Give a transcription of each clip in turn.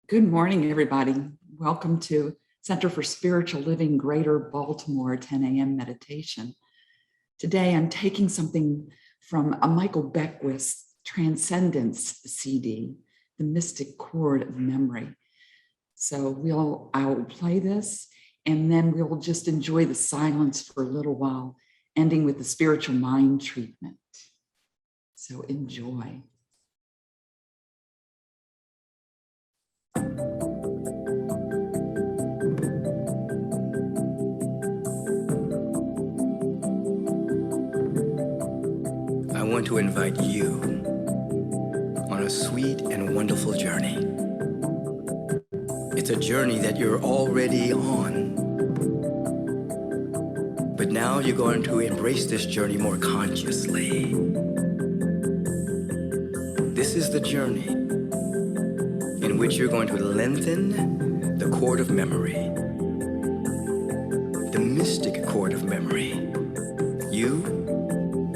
Good morning, everybody. Welcome to Center for Spiritual Living, Greater Baltimore 10 a.m. meditation. Today, I'm taking something from a Michael Beckwith's Transcendence CD, The Mystic Chord of Memory. So I will play this, and then we'll just enjoy the silence for a little while, ending with the spiritual mind treatment. So enjoy. I want to invite you on a sweet and wonderful journey. It's a journey that you're already on. But now you're going to embrace this journey more consciously. This is the journey in which you're going to lengthen the cord of memory, the mystic cord of memory. You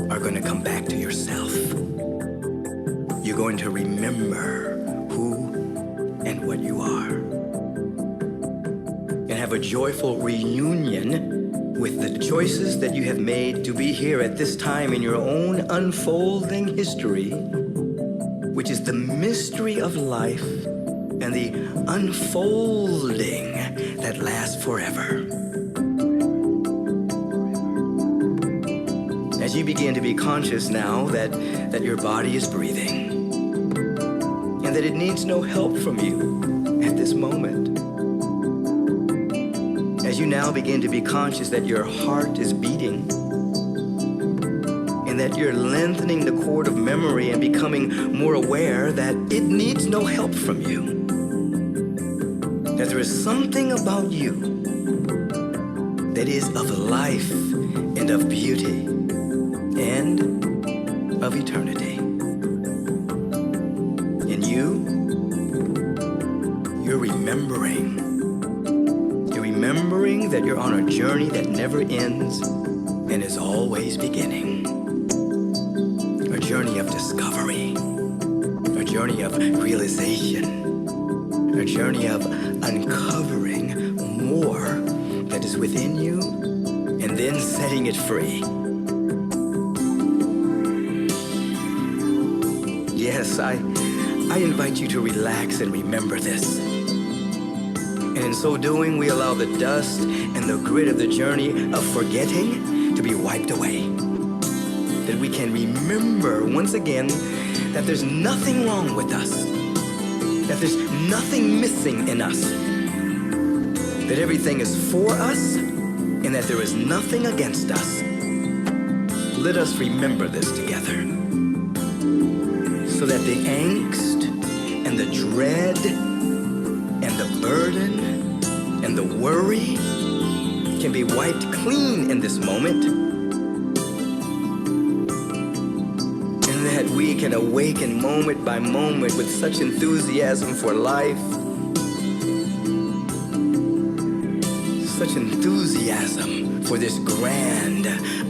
are going to come back to yourself. You're going to remember who and what you are, and have a joyful reunion with the choices that you have made to be here at this time in your own unfolding history, which is the mystery of life and the unfolding that lasts forever. As you begin to be conscious now that your body is breathing and that it needs no help from you at this moment. As you now begin to be conscious that your heart is beating and that you're lengthening the cord of memory and becoming more aware that it needs no help from you. That there is something about you that is of life and of beauty and of eternity. In you're remembering. You're remembering that you're on a journey that never ends and is always beginning. A journey of discovery, a journey of realization, a journey of uncovering more that is within you and then setting it free. Yes, I invite you to relax and remember this. And in so doing, we allow the dust and the grit of the journey of forgetting to be wiped away. That we can remember once again that there's nothing wrong with us. That there's nothing missing in us. That everything is for us and that there is nothing against us. Let us remember this together, so that the angst and the dread and the burden and the worry can be wiped clean in this moment, and that we can awaken moment by moment with such enthusiasm for life, such enthusiasm for this grand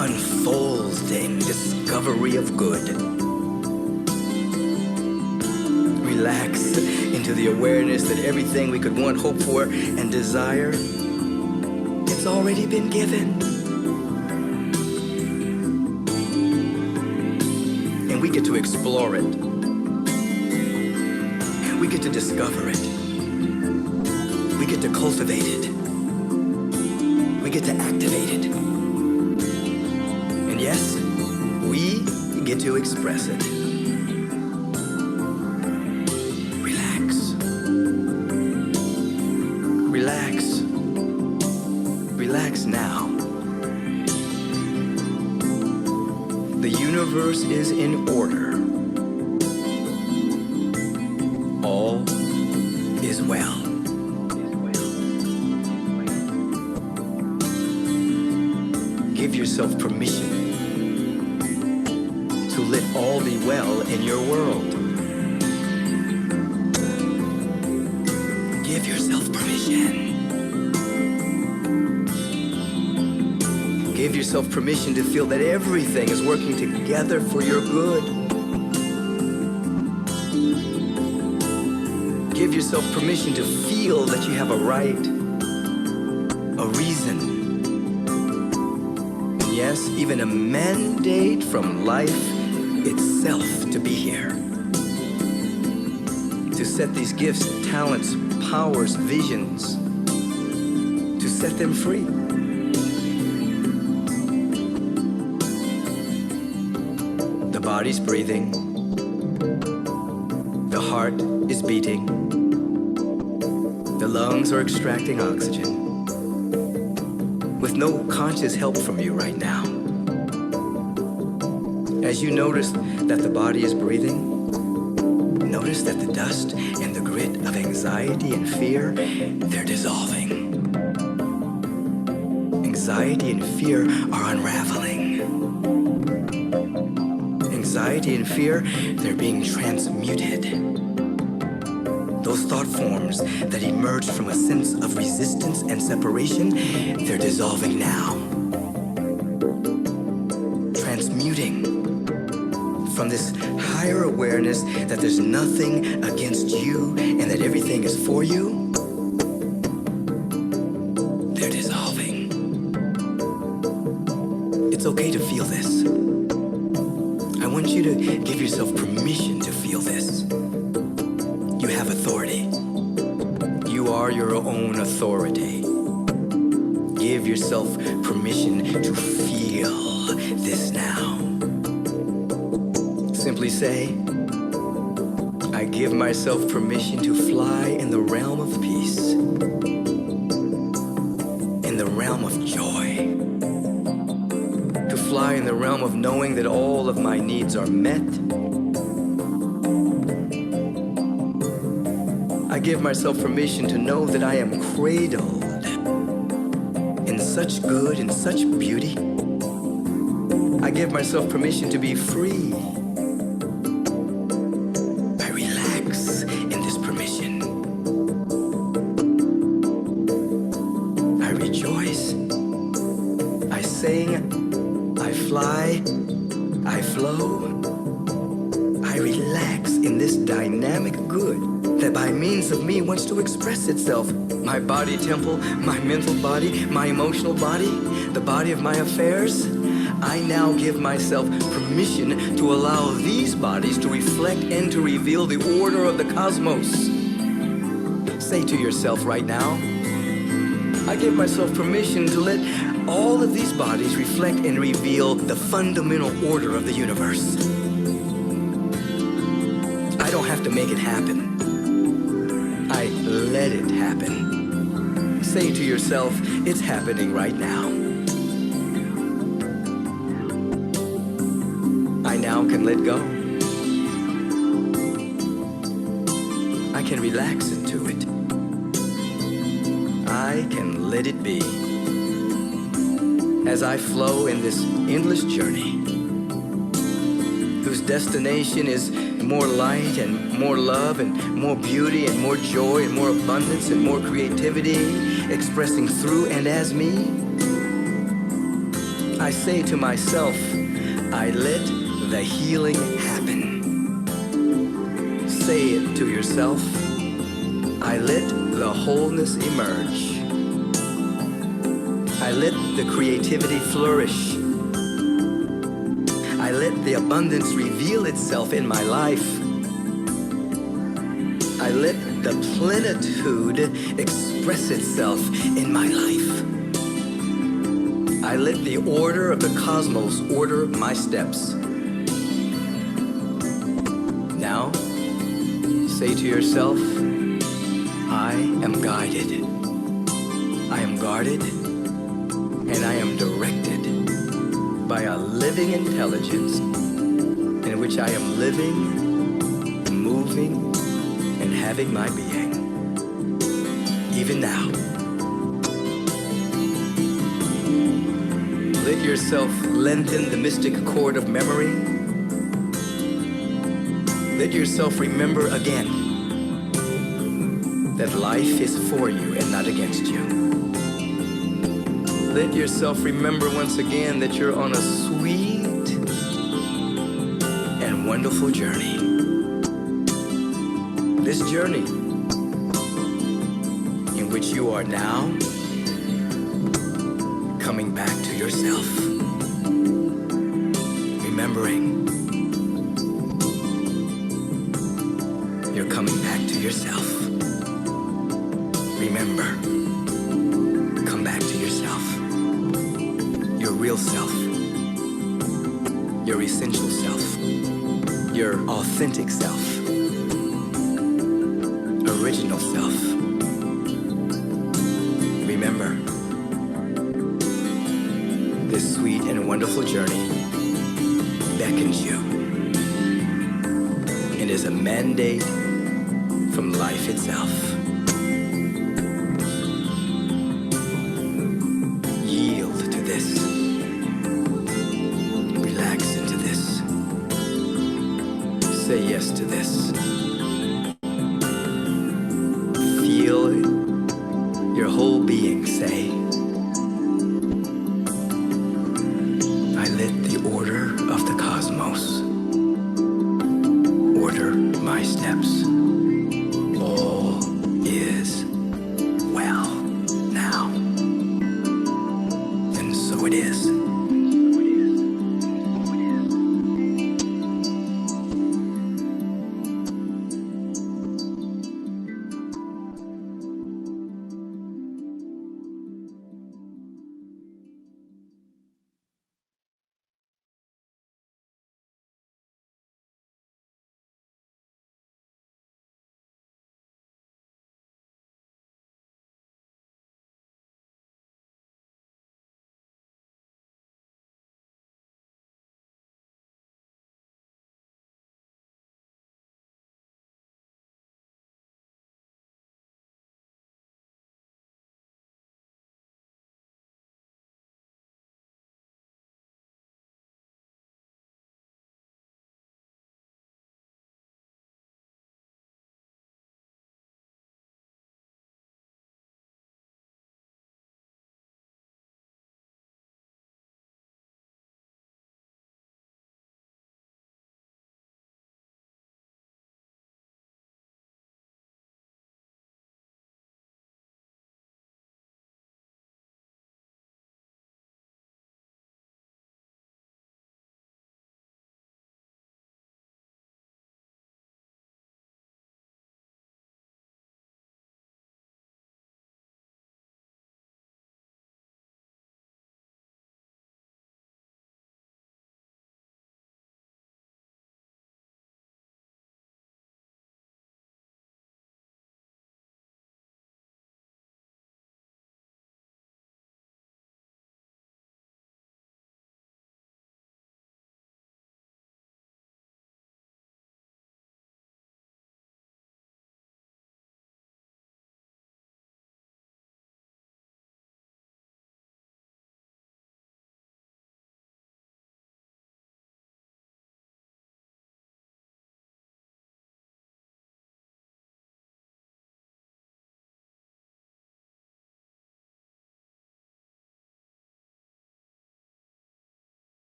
unfolding discovery of good. Relax into the awareness that everything we could want, hope for, and desire, it's already been given. And we get to explore it. We get to discover it. We get to cultivate it. We get to activate it. And yes, we get to express it. Relax now. The universe is in order. All is well. Give yourself permission to let all be well in your world. Give yourself permission. Give yourself permission to feel that everything is working together for your good. Give yourself permission to feel that you have a right, a reason, and yes, even a mandate from life itself to be here. To set these gifts, talents, powers, visions, to set them free. The body's breathing. The heart is beating. The lungs are extracting oxygen with no conscious help from you right now. As you notice that the body is breathing, notice that the dust and the grit of anxiety and fear, they're dissolving. Anxiety and fear are unraveling. Anxiety and fear, they're being transmuted. Those thought forms that emerged from a sense of resistance and separation, they're dissolving now. Transmuting from this higher awareness that there's nothing against you and that everything is for you, they're dissolving. It's okay to feel this. I want you to give yourself permission to feel this. You have authority. You are your own authority. Give yourself permission to feel this now. Simply say, I give myself permission to fly in the realm of peace, in the realm of joy, to fly in the realm of knowing that all of my needs are met. I give myself permission to know that I am cradled in such good and such beauty. I give myself permission to be free. I relax in this permission. I rejoice. I sing. I fly. I flow. I relax in this dynamic good that by means of me wants to express itself. My body temple, my mental body, my emotional body, the body of my affairs. I now give myself permission to allow these bodies to reflect and to reveal the order of the cosmos. Say to yourself right now, I give myself permission to let all of these bodies reflect and reveal the fundamental order of the universe. I don't have to make it happen. I let it happen. Say to yourself, it's happening right now. I now can let go. I can relax into it. I can let it be. As I flow in this endless journey, whose destination is more light and more love and more beauty and more joy and more abundance and more creativity expressing through and as me, I say to myself, I let the healing happen. Say it to yourself, I let the wholeness emerge. I let the creativity flourish. I let the abundance reveal itself in my life. I let the plenitude express itself in my life. I let the order of the cosmos order my steps. Now, say to yourself, I am guided. I am guarded, and I am directed by a living intelligence in which I am living, moving, and having my being. Even now, let yourself lengthen the mystic cord of memory. Let yourself remember again that life is for you and not against you. Let yourself remember once again that you're on a sweet and wonderful journey. This journey in which you are now coming back to yourself. Remembering you're coming back to yourself. Remember, come back to yourself. Your real self. Your essential self. Your authentic self. Original self. Remember, this sweet and wonderful journey beckons you and is a mandate from life itself. Yield to this. Relax into this. Say yes to this. Feel your whole being say, I let the order of the cosmos order my steps. All is well now. And so it is.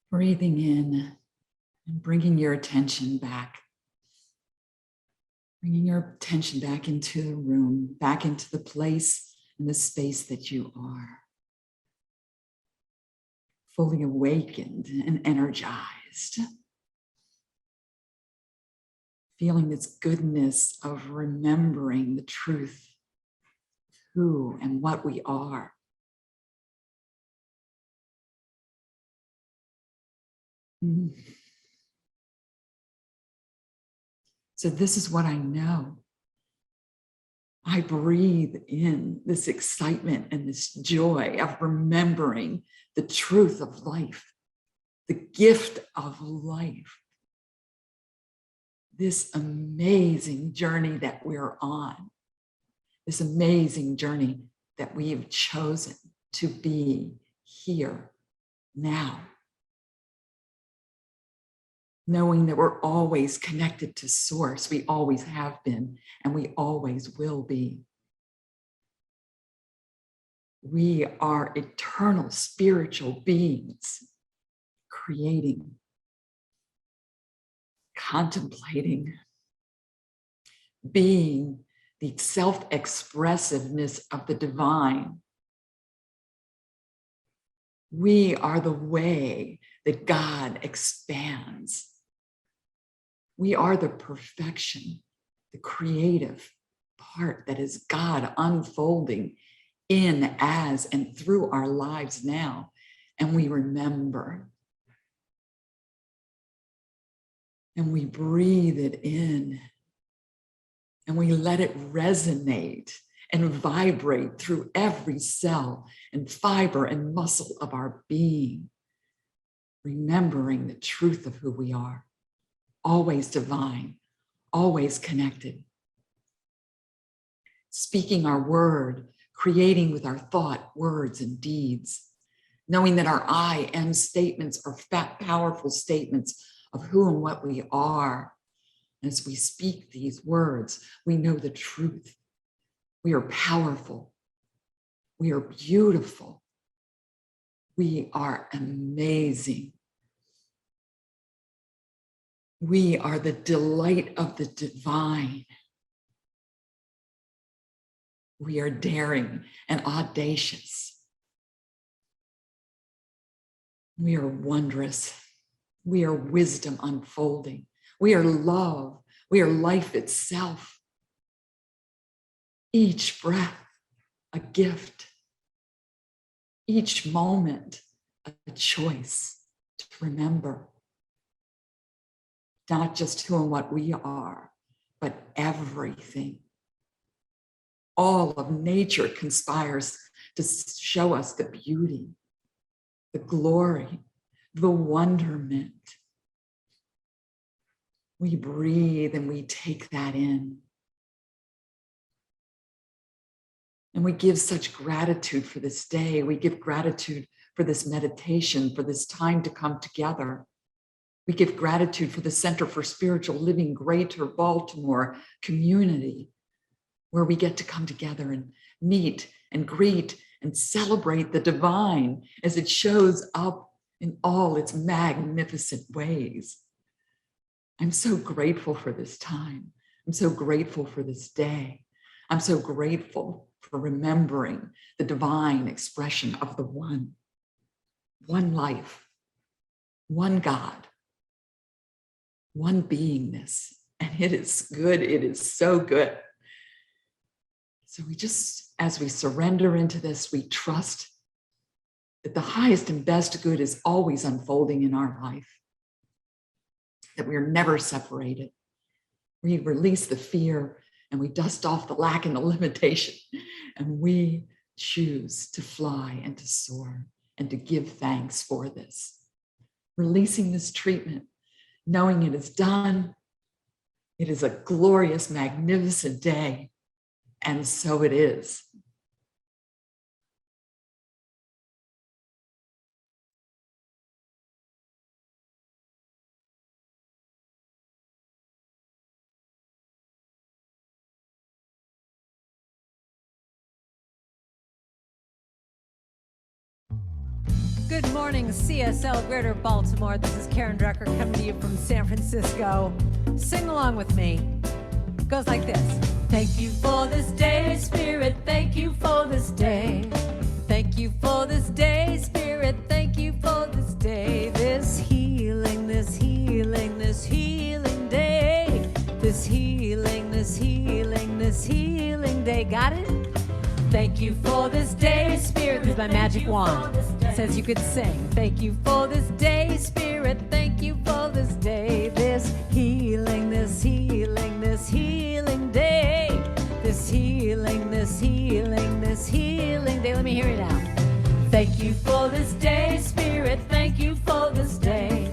Breathing in and bringing your attention back. Bringing your attention back into the room, back into the place and the space that you are. Fully awakened and energized. Feeling this goodness of remembering the truth of who and what we are. So this is what I know. I breathe in this excitement and this joy of remembering the truth of life, the gift of life, this amazing journey that we're on, this amazing journey that we've chosen to be here now. Knowing that we're always connected to source, we always have been, and we always will be. We are eternal spiritual beings, creating, contemplating, being the self-expressiveness of the divine. We are the way that God expands. We are the perfection, the creative part that is God unfolding in, as, and through our lives now. And we remember. And we breathe it in. And we let it resonate and vibrate through every cell and fiber and muscle of our being. Remembering the truth of who we are. Always divine, always connected. Speaking our word, creating with our thought, words, and deeds. Knowing that our I am statements are powerful statements of who and what we are. And as we speak these words, we know the truth. We are powerful. We are beautiful. We are amazing. We are the delight of the divine. We are daring and audacious. We are wondrous. We are wisdom unfolding. We are love. We are life itself. Each breath, a gift. Each moment, a choice to remember. Not just who and what we are, but everything. All of nature conspires to show us the beauty, the glory, the wonderment. We breathe and we take that in. And we give such gratitude for this day. We give gratitude for this meditation, for this time to come together. We give gratitude for the Center for Spiritual Living Greater Baltimore community, where we get to come together and meet and greet and celebrate the divine as it shows up in all its magnificent ways. I'm so grateful for this time. I'm so grateful for this day. I'm so grateful for remembering the divine expression of the one life, one God, one beingness, and it is good. It is so good. So we just, as we surrender into this, we trust that the highest and best good is always unfolding in our life, that we are never separated. We release the fear and we dust off the lack and the limitation, and we choose to fly and to soar and to give thanks for this. Releasing this treatment, knowing it is done. It is a glorious, magnificent day, and so it is. Good morning, CSL Greater Baltimore. This is Karen Drucker coming to you from San Francisco. Sing along with me. It goes like this. Thank you for this day, Spirit. Thank you for this day. Thank you for this day, Spirit. Thank you for this day. This healing, this healing, this healing day. This healing, this healing, this healing day. Got it? Thank you for this day, Spirit. This is my magic wand. Says you could sing. Thank you for this day, Spirit. Thank you for this day. This healing, this healing, this healing day. This healing, this healing, this healing day. Let me hear it now. Thank you for this day, Spirit. Thank you for this day.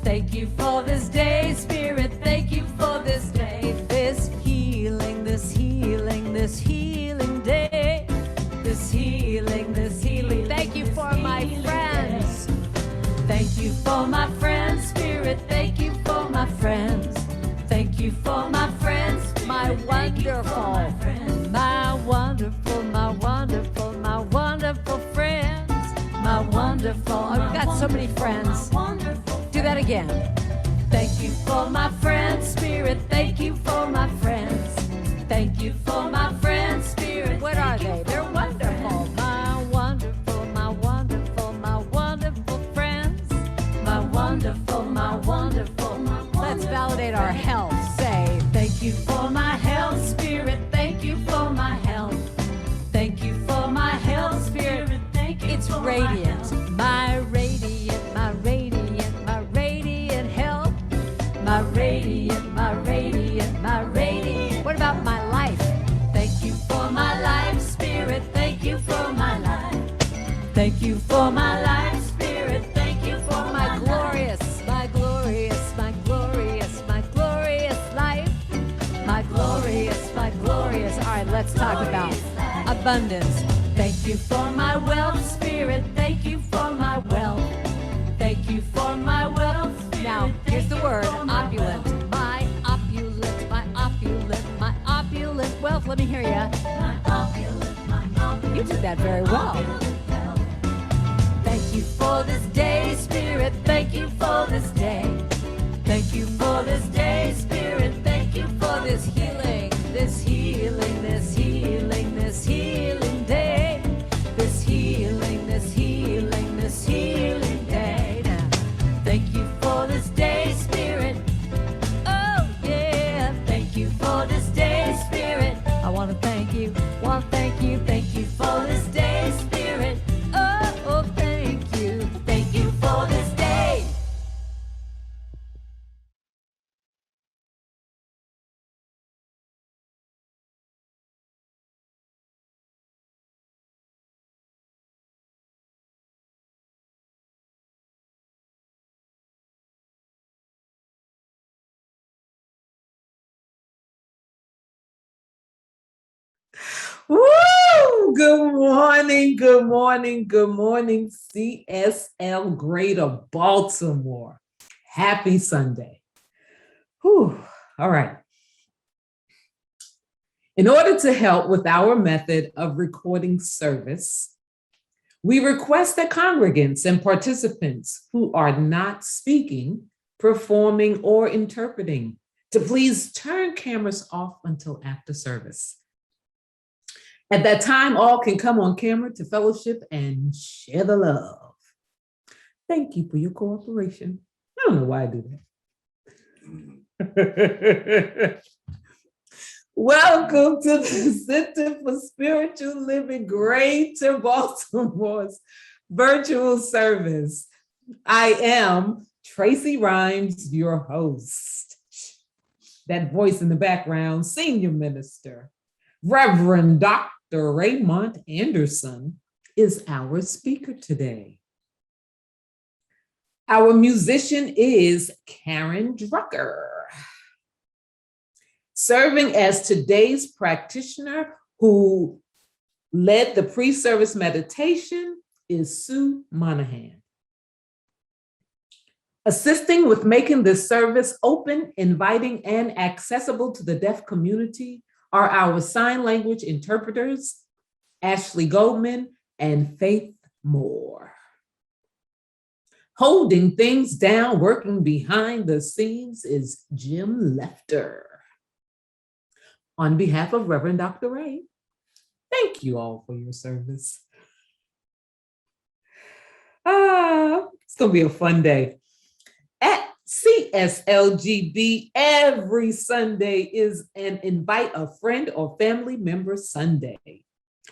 Thank you for this day, Spirit. Thank you for this day. This healing, this healing, this healing day. This healing, this healing. Thank you for my friends. Thank you for my friends, Spirit. Thank you for my friends. Thank you for my friends, my wonderful, my wonderful, my wonderful, my wonderful friends, my wonderful. Oh, we've got so many friends. Do that again. Thank you for my friends, Spirit. Thank you for my friends. Thank you for my friends, Spirit. What are they? They're wonderful. My wonderful, my wonderful, my wonderful friends. My wonderful, my wonderful, my wonderful. Let's validate our health. Say, thank you for my health, Spirit. Thank you for my health. Thank you for my health, Spirit. Thank you. It's radiant. My radiant, my radiant, my radiant health. My radiant, my radiant, my radiant. What about my life? Thank you for my life, Spirit. Thank you for my life. Thank you for my life, Spirit. Thank you for my glorious, my glorious, my glorious, my glorious life. My glorious, my glorious. All right, let's talk about abundance. Thank you for my wealth, Spirit. Thank you for my wealth. Thank you for my wealth. Now, here's the word, opulent. My opulent, my opulent, my opulent wealth. Let me hear you. My opulent, my opulent. You did that very well. Thank you for this day, Spirit. Thank you for this day. Thank you for this day, Spirit. Thank you for this healing, this healing, this healing, this healing day. This healing, this healing, this healing day. Now, thank you for this day, Spirit. Oh, yeah. Thank you for this day, Spirit. I want to thank you. Want to thank you. Thank you for this day, Spirit. Oh, thank you. Thank you for this day. Woo! Good morning, good morning, good morning, CSL Greater Baltimore. Happy Sunday. Whew. All right. In order to help with our method of recording service, we request that congregants and participants who are not speaking, performing, or interpreting to please turn cameras off until after service. At that time, all can come on camera to fellowship and share the love. Thank you for your cooperation. I don't know why I do that. Welcome to the Center for Spiritual Living Greater Baltimore's virtual service. I am Tracy Rhymes, your host. That voice in the background, Senior Minister, Reverend Dr. Raymont Anderson, is our speaker today. Our musician is Karen Drucker. Serving as today's practitioner who led the pre-service meditation is Sue Monahan. Assisting with making this service open, inviting, and accessible to the deaf community are our sign language interpreters, Ashlee Goldman and Faith Moore. Holding things down, working behind the scenes is Jim Lefter. On behalf of Reverend Dr. Ray, thank you all for your service. It's gonna be a fun day. At CSLGB, every Sunday is an invite a friend or family member Sunday.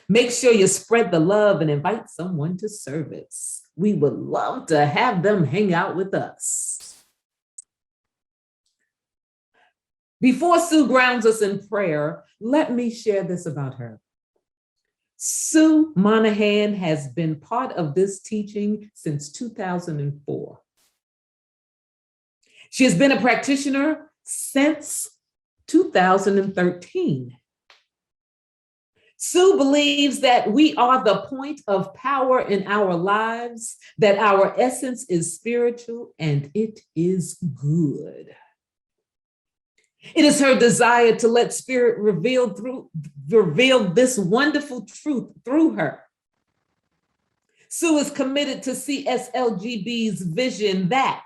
Make sure you spread the love and invite someone to service. We would love to have them hang out with us. Before Sue grounds us in prayer, let me share this about her. Sue Monahan has been part of this teaching since 2004. She has been a practitioner since 2013. Sue believes that we are the point of power in our lives, that our essence is spiritual, and it is good. It is her desire to let Spirit reveal this wonderful truth through her. Sue is committed to CSLGB's vision that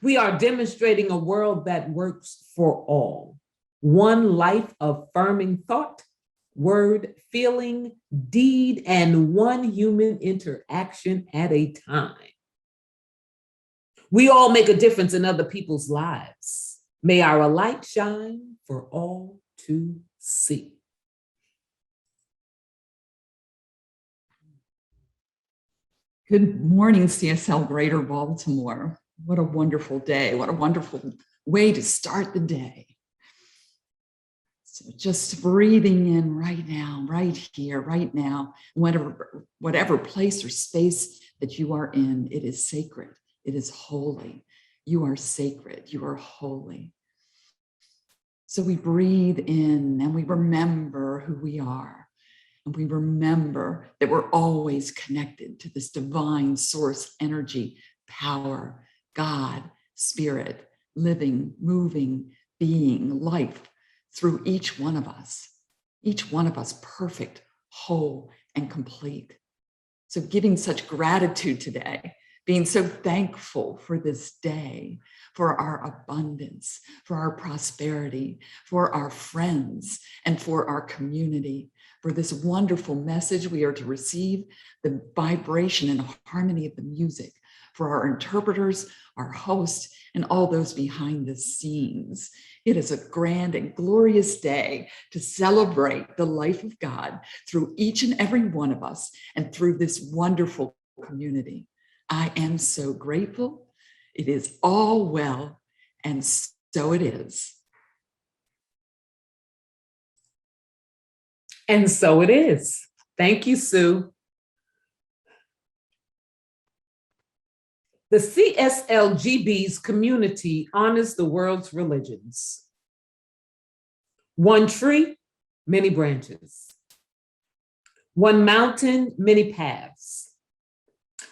we are demonstrating a world that works for all. One life affirming thought, word, feeling, deed, and one human interaction at a time. We all make a difference in other people's lives. May our light shine for all to see. Good morning, CSL Greater Baltimore. What a wonderful day. What a wonderful way to start the day. So just breathing in right now, right here, right now, whatever place or space that you are in, it is sacred. It is holy. You are sacred. You are holy. So we breathe in and we remember who we are. And we remember that we're always connected to this divine source energy, power, God, spirit, living, moving, being, life through each one of us perfect, whole, and complete. So giving such gratitude today, being so thankful for this day, for our abundance, for our prosperity, for our friends, and for our community, for this wonderful message we are to receive, the vibration and harmony of the music, for our interpreters, our hosts, and all those behind the scenes. It is a grand and glorious day to celebrate the life of God through each and every one of us and through this wonderful community. I am so grateful. It is all well, and so it is. And so it is. Thank you, Sue. The CSLGB's community honors the world's religions. One tree, many branches. One mountain, many paths.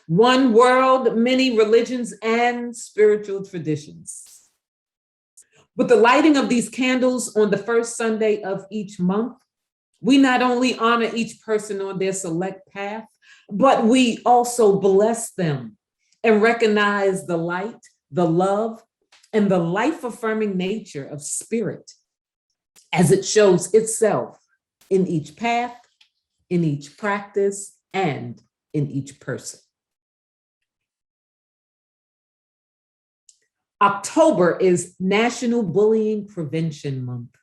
One world, many religions and spiritual traditions. With the lighting of these candles on the first Sunday of each month, we not only honor each person on their select path, but we also bless them and recognize the light, the love, and the life-affirming nature of spirit as it shows itself in each path, in each practice, and in each person. October is National Bullying Prevention Month.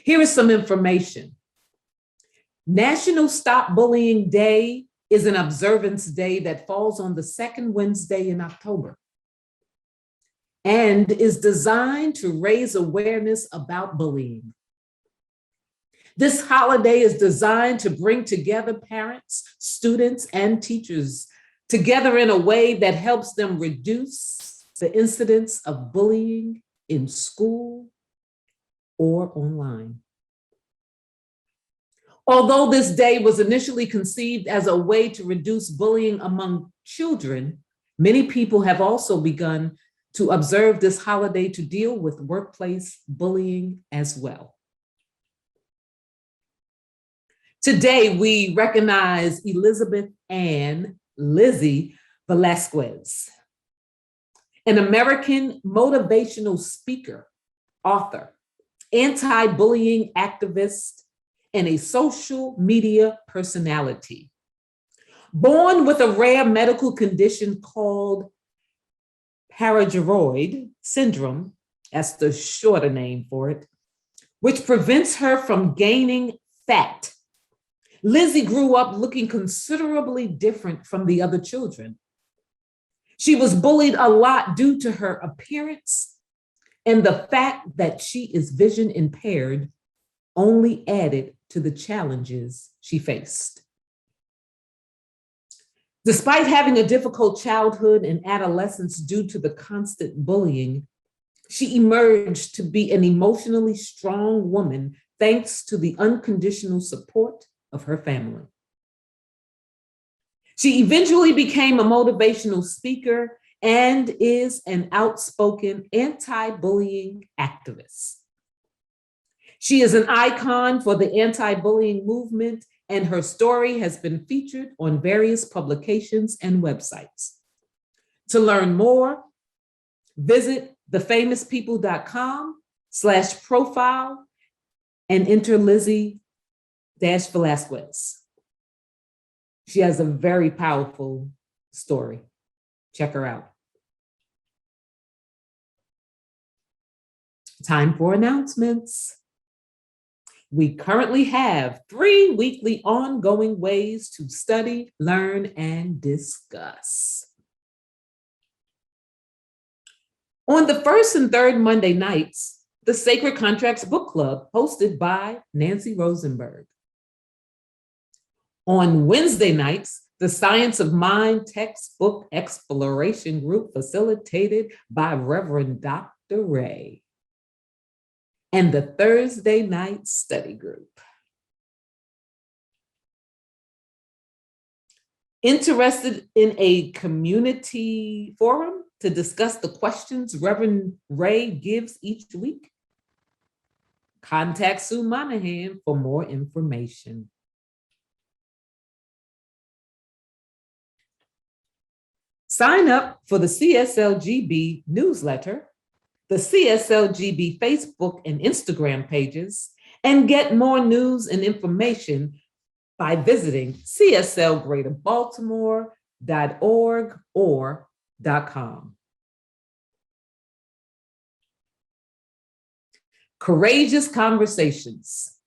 Here is some information. National Stop Bullying Day is an observance day that falls on the second Wednesday in October and is designed to raise awareness about bullying. This holiday is designed to bring together parents, students, and teachers together in a way that helps them reduce the incidence of bullying in school or online. Although this day was initially conceived as a way to reduce bullying among children, many people have also begun to observe this holiday to deal with workplace bullying as well. Today, we recognize Elizabeth Ann, Lizzie, Velasquez, an American motivational speaker, author, anti-bullying activist, and a social media personality. Born with a rare medical condition called parageroid syndrome, that's the shorter name for it, which prevents her from gaining fat. Lizzie grew up looking considerably different from the other children. She was bullied a lot due to her appearance, and the fact that she is vision impaired only added to the challenges she faced. Despite having a difficult childhood and adolescence due to the constant bullying, she emerged to be an emotionally strong woman thanks to the unconditional support of her family. She eventually became a motivational speaker and is an outspoken anti-bullying activist. She is an icon for the anti-bullying movement, and her story has been featured on various publications and websites. To learn more, visit thefamouspeople.com/profile and enter Lizzie-Velasquez. She has a very powerful story. Check her out. Time for announcements. We currently have 3 weekly ongoing ways to study, learn, and discuss. On the first and third Monday nights, the Sacred Contracts Book Club, hosted by Nancy Rosenberg. On Wednesday nights, the Science of Mind textbook exploration group, facilitated by Reverend Dr. Ray. And the Thursday night study group. Interested in a community forum to discuss the questions Reverend Ray gives each week? Contact Sue Monahan for more information. Sign up for the CSLGB newsletter, the CSLGB Facebook and Instagram pages, and get more news and information by visiting cslgreaterbaltimore.org or .com. Courageous Conversations.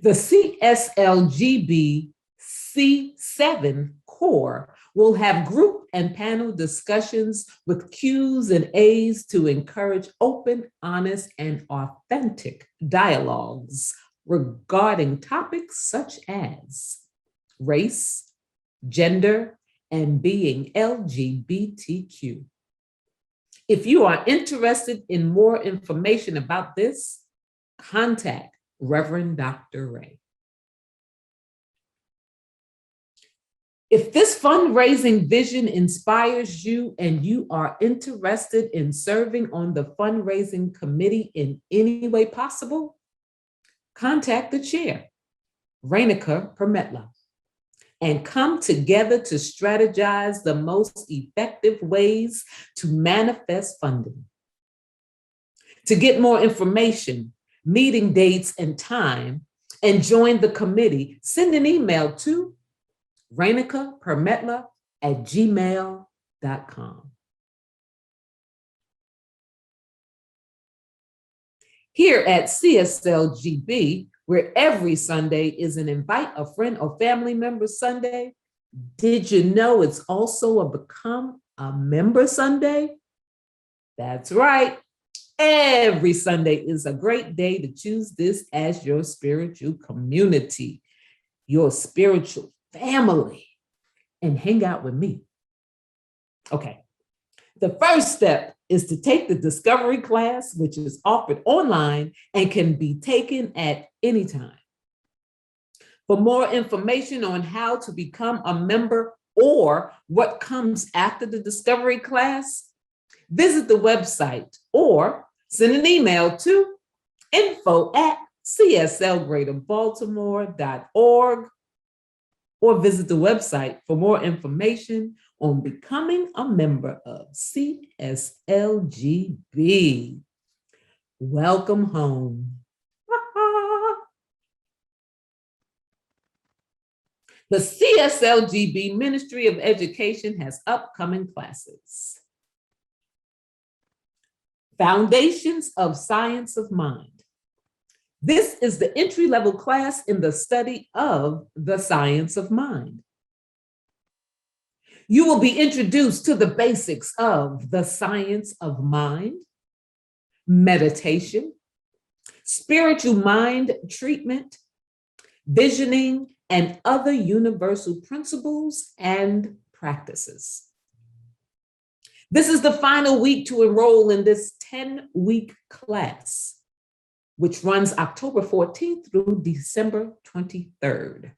The CSLGB C7 core will have group and panel discussions with Q's and A's to encourage open, honest, and authentic dialogues regarding topics such as race, gender, and being LGBTQ. If you are interested in more information about this, contact Reverend Dr. Ray. If this fundraising vision inspires you and you are interested in serving on the fundraising committee in any way possible, contact the chair, Rainica Permetla, and come together to strategize the most effective ways to manifest funding. To get more information, meeting dates and time, and join the committee, send an email to rainicapermetla@gmail.com. Here at CSLGB, where every Sunday is an Invite a Friend or Family Member Sunday, did you know it's also a Become a Member Sunday? That's right. Every Sunday is a great day to choose this as your spiritual community, your spiritual family, and hang out with me. Okay, the first step is to take the discovery class, which is offered online and can be taken at any time. For more information on how to become a member or what comes after the discovery class, visit the website or send an email to info@cslgreaterbaltimore.org or visit the website for more information on becoming a member of CSLGB. Welcome home. The CSLGB Ministry of Education has upcoming classes. Foundations of Science of Mind. This is the entry-level class in the study of the science of mind. You will be introduced to the basics of the science of mind, meditation, spiritual mind treatment, visioning, and other universal principles and practices. This is the final week to enroll in this 10-week class, which runs October 14th through December 23rd,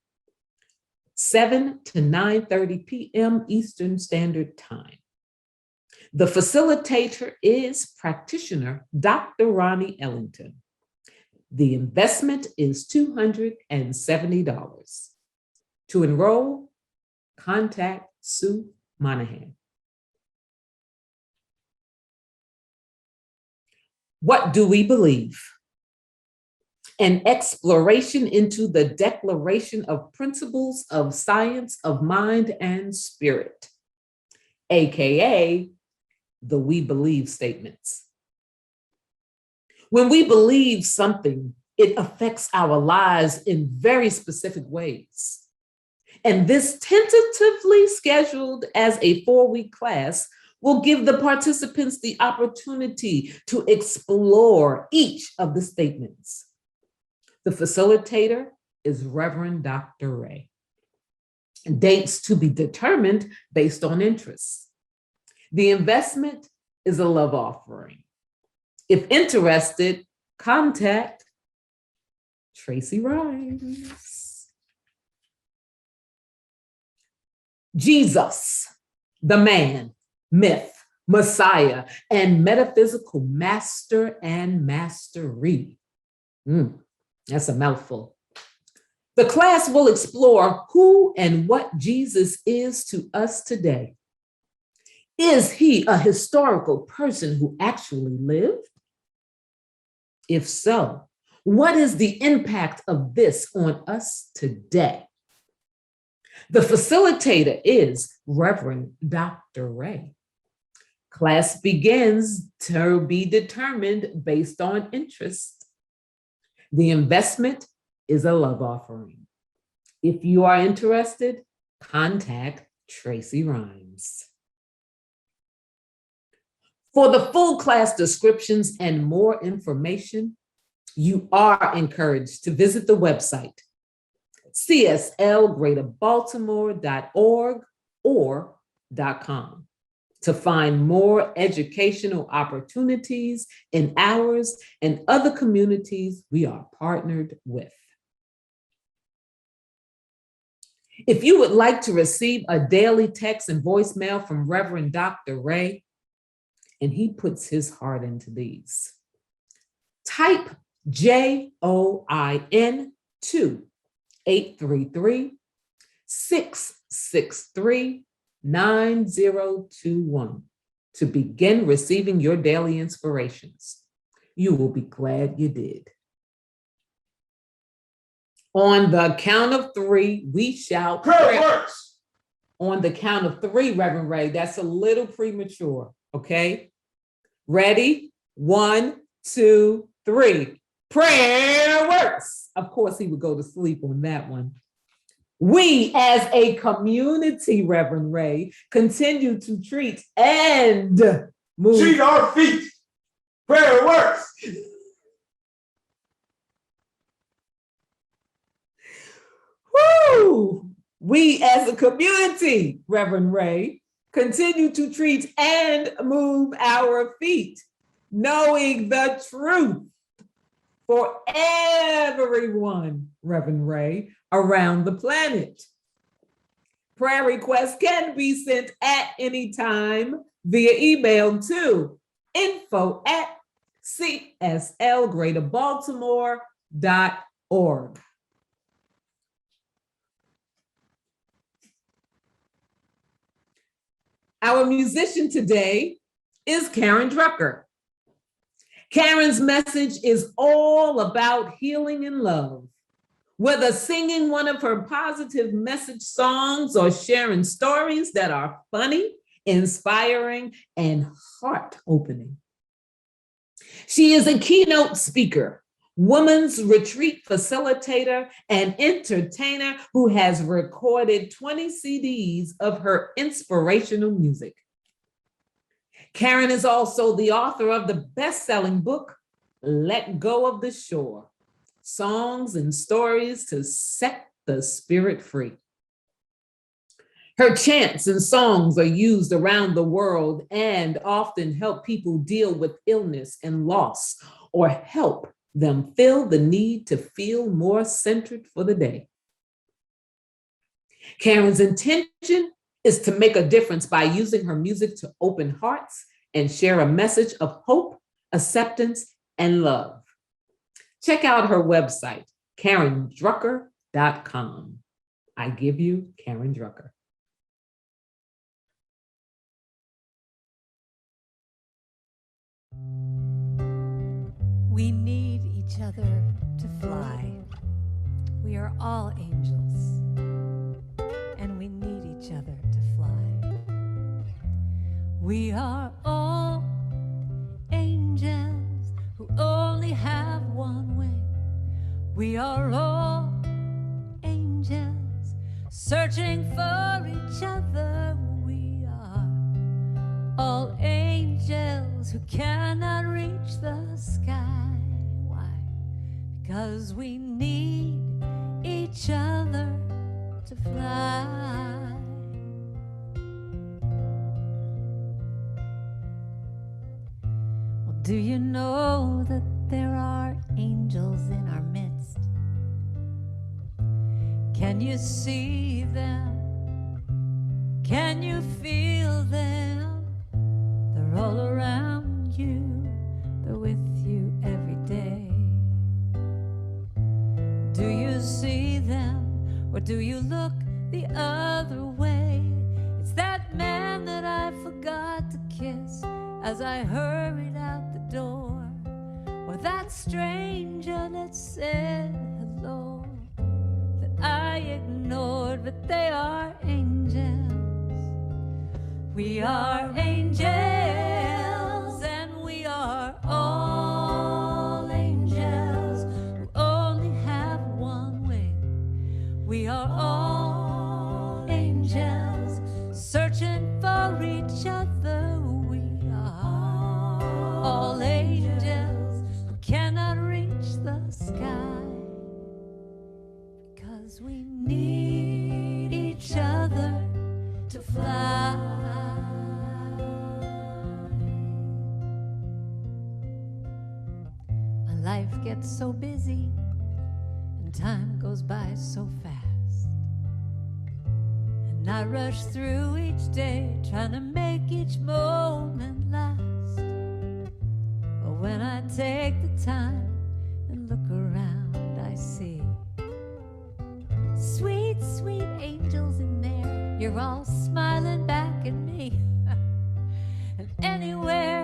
7 to 9:30 p.m. Eastern Standard Time. The facilitator is practitioner Dr. Ronnie Ellington. The investment is $270. To enroll, contact Sue Monahan. What do we believe? An exploration into the declaration of principles of science of mind and spirit, AKA the we believe statements. When we believe something, it affects our lives in very specific ways. And this tentatively scheduled as a 4-week class will give the participants the opportunity to explore each of the statements. The facilitator is Reverend Dr. Ray. Dates to be determined based on interests. The investment is a love offering. If interested, contact Tracy Rhymes. Jesus, the man, myth, Messiah, and metaphysical master and mastery. That's a mouthful. The class will explore who and what Jesus is to us today. Is he a historical person who actually lived? If so, what is the impact of this on us today? The facilitator is Reverend Dr. Ray. Class begins to be determined based on interest. The investment is a love offering. If you are interested, contact Tracy Rhymes. For the full class descriptions and more information, you are encouraged to visit the website, cslgreaterbaltimore.org or .com, to find more educational opportunities in ours and other communities we are partnered with. If you would like to receive a daily text and voicemail from Reverend Dr. Ray, and he puts his heart into these, type JOIN to 833-663-9021 to begin receiving your daily inspirations. You will be glad you did. On the count of 3, we shout prayer works. On the count of 3, Reverend Ray, that's a little premature, okay? Ready? 1, 2, 3. Prayer works. Of course, he would go to sleep on that one. We, as a community, Reverend Ray, continue to treat and move. Treat our feet. Prayer works. Woo! We, as a community, Reverend Ray, continue to treat and move our feet, knowing the truth for everyone, Reverend Ray, around the planet. Prayer requests can be sent at any time via email to info@cslgreaterbaltimore.org. Our musician today is Karen Drucker. Karen's message is all about healing and love. Whether singing one of her positive message songs or sharing stories that are funny, inspiring, and heart-opening. She is a keynote speaker, women's retreat facilitator, and entertainer who has recorded 20 CDs of her inspirational music. Karen is also the author of the best-selling book, Let Go of the Shore, Songs and Stories to Set the Spirit Free. Her chants and songs are used around the world and often help people deal with illness and loss or help them feel the need to feel more centered for the day. Karen's intention is to make a difference by using her music to open hearts and share a message of hope, acceptance, and love. Check out her website, KarenDrucker.com. I give you Karen Drucker. We need each other to fly. We are all angels, and we need each other to fly. We are all angels who only have one wing. We are all angels searching for each other. We are all angels who cannot reach the sky. Why? Because we need each other to fly. Well, do you know that there are angels in our midst? Can you see them? Can you feel them? They're all around you. They're with you every day. Do you see them, or do you look the other way? It's that man that I forgot to kiss as I hurried out the door, or that stranger that said hello that I ignored, but they are angels. We are angels, and we are all angels who only have one wing. We are all angels searching for each other. We are all angels who cannot reach the sky, because we need each other to fly. My life gets so busy and time goes by so fast, and I rush through each day trying to make each moment last. But when I take the time and look around, I see sweet, sweet angels in there. You're all smiling back at me. And anywhere,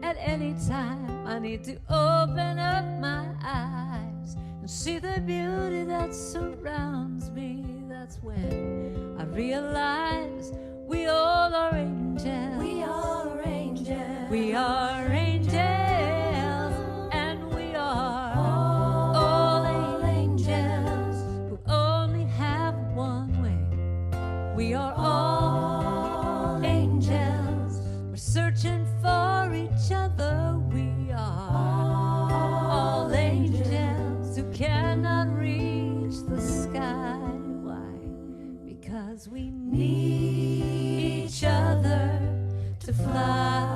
at any time, I need to open up my eyes and see the beauty that surrounds me. That's when I realize we all are angels. We are angels. We are angels, and we are all angels who only have one wing. We are all angels. We're searching for each other. We are all angels who cannot reach the sky. Why? Because we need each other to fly.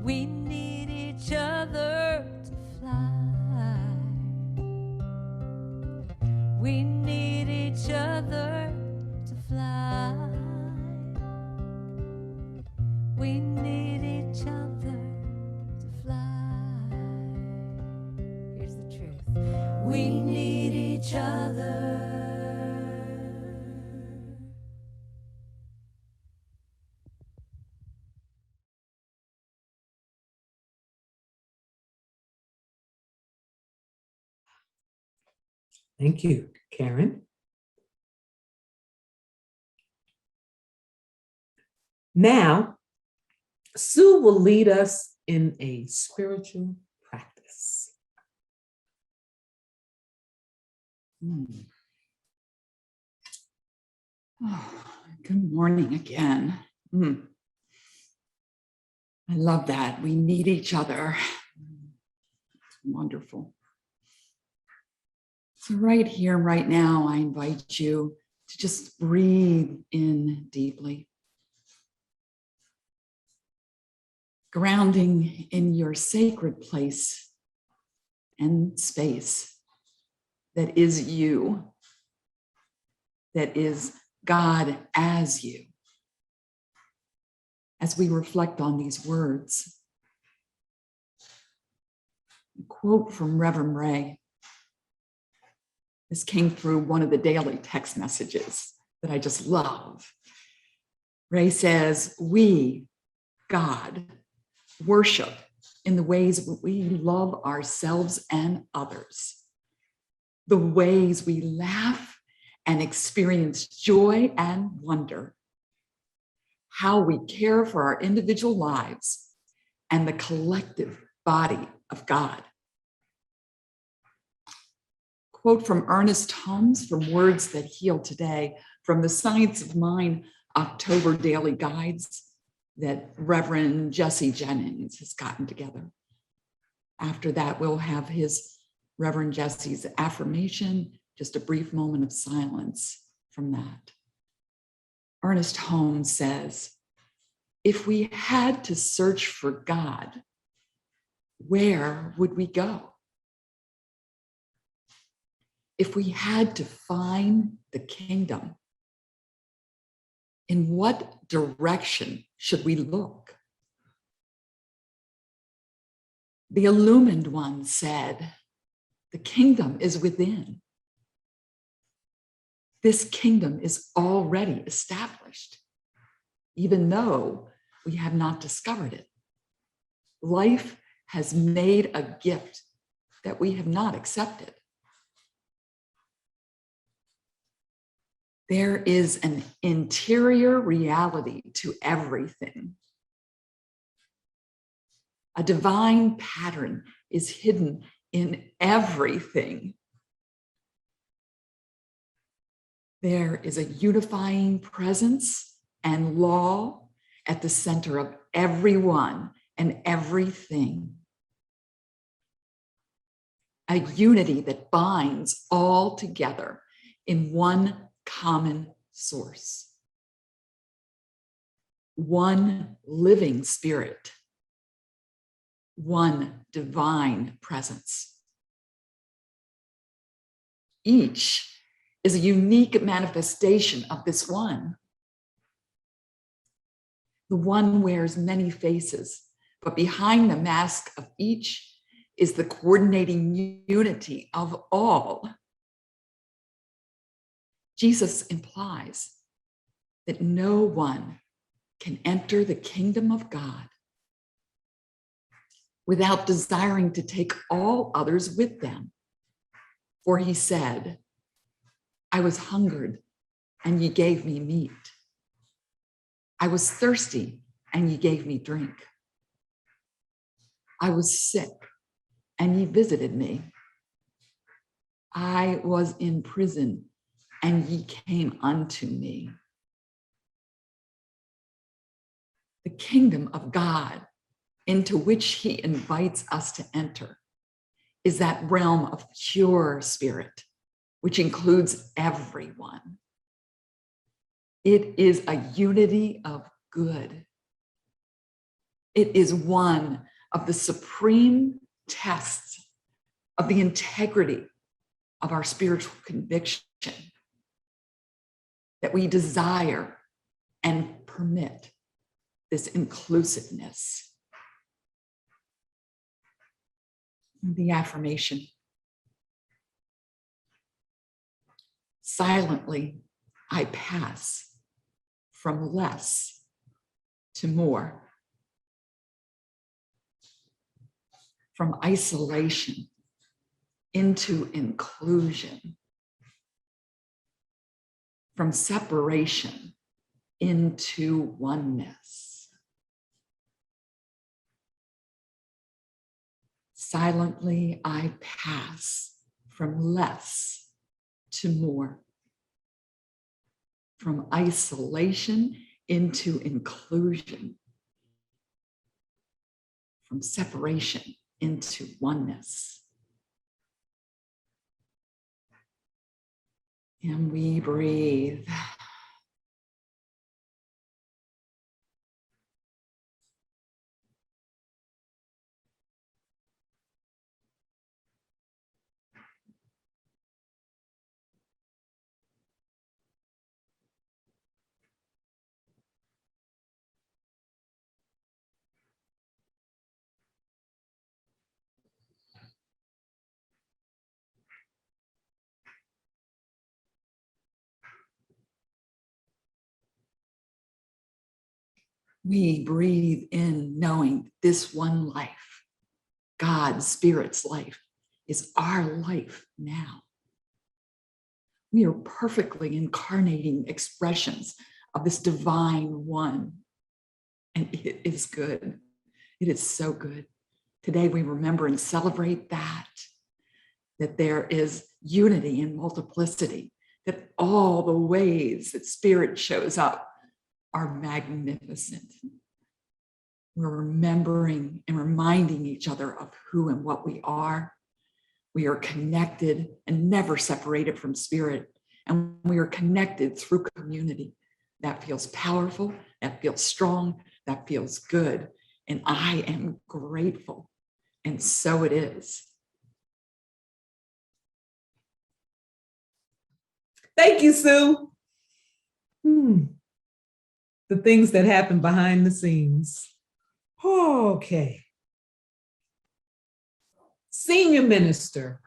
We need each other to fly. We need each other to fly. We need each other to fly. Here's the truth. We need each other Thank you, Karen. Now, Sue will lead us in a spiritual practice. Oh, good morning again. I love that. We need each other. It's wonderful. So right here, right now, I invite you to just breathe in deeply. Grounding in your sacred place and space that is you, that is God as you. As we reflect on these words, a quote from Reverend Ray. This came through one of the daily text messages that I just love. Ray says, we, God, worship in the ways we love ourselves and others, the ways we laugh and experience joy and wonder, how we care for our individual lives and the collective body of God. Quote from Ernest Holmes from Words That Heal Today from the Science of Mind October Daily Guides that Reverend Jesse Jennings has gotten together. After that, we'll have Reverend Jesse's affirmation, just a brief moment of silence from that. Ernest Holmes says, if we had to search for God, where would we go? If we had to find the kingdom, in what direction should we look? The illumined one said, the kingdom is within. This kingdom is already established, even though we have not discovered it. Life has made a gift that we have not accepted. There is an interior reality to everything. A divine pattern is hidden in everything. There is a unifying presence and law at the center of everyone and everything. A unity that binds all together in one common source. One living spirit. One divine presence. Each is a unique manifestation of this one. The one wears many faces, but behind the mask of each is the coordinating unity of all. Jesus implies that no one can enter the kingdom of God without desiring to take all others with them. For he said, I was hungered and ye gave me meat. I was thirsty and ye gave me drink. I was sick and ye visited me. I was in prison and ye came unto me. The kingdom of God into which he invites us to enter is that realm of pure spirit, which includes everyone. It is a unity of good. It is one of the supreme tests of the integrity of our spiritual conviction that we desire and permit this inclusiveness. The affirmation. Silently, I pass from less to more, from isolation into inclusion, from separation into oneness. Silently, I pass from less to more, from isolation into inclusion, from separation into oneness. And we breathe. We breathe in knowing this one life, God's Spirit's life, is our life now. We are perfectly incarnating expressions of this divine one. And it is good. It is so good. Today we remember and celebrate that there is unity in multiplicity, that all the ways that Spirit shows up are magnificent. We're remembering and reminding each other of who and what we are. We are connected and never separated from Spirit. And we are connected through community. That feels powerful, that feels strong, that feels good. And I am grateful. And so it is. Thank you, Sue. The things that happen behind the scenes. Okay. Senior Minister,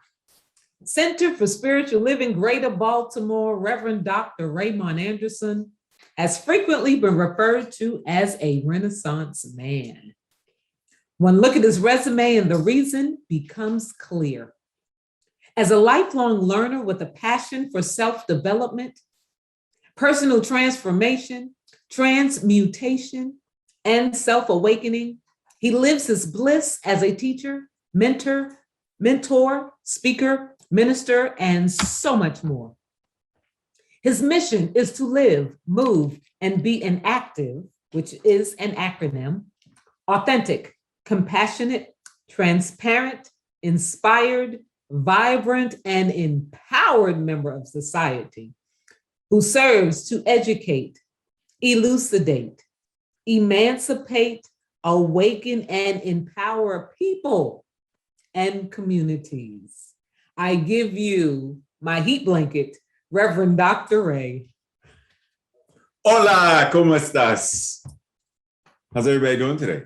Center for Spiritual Living, Greater Baltimore, Reverend Dr. Raymont Anderson, has frequently been referred to as a Renaissance man. One look at his resume and the reason becomes clear. As a lifelong learner with a passion for self-development, personal transformation, transmutation, and self-awakening, he lives his bliss as a teacher, mentor, speaker, minister, and so much more. His mission is to live, move, and be an active, which is an acronym, authentic, compassionate, transparent, inspired, vibrant, and empowered member of society who serves to educate, elucidate, emancipate, awaken, and empower people and communities. I give you my heat blanket, Reverend Dr. Ray. Hola, ¿cómo estás? How's everybody doing today?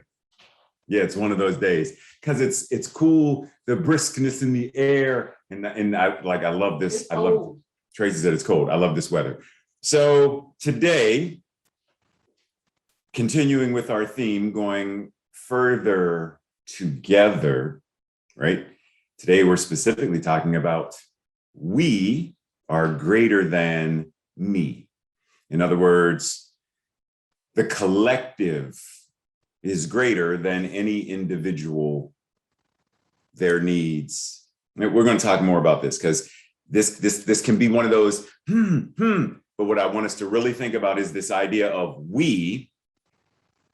Yeah, it's one of those days because it's cool, the briskness in the air, and I love this. I love Tracy said it's cold. I love this weather. So today, continuing with our theme, going further together, right? Today we're specifically talking about we are greater than me. In other words, the collective is greater than any individual, their needs. We're going to talk more about this because this can be one of those, but what I want us to really think about is this idea of we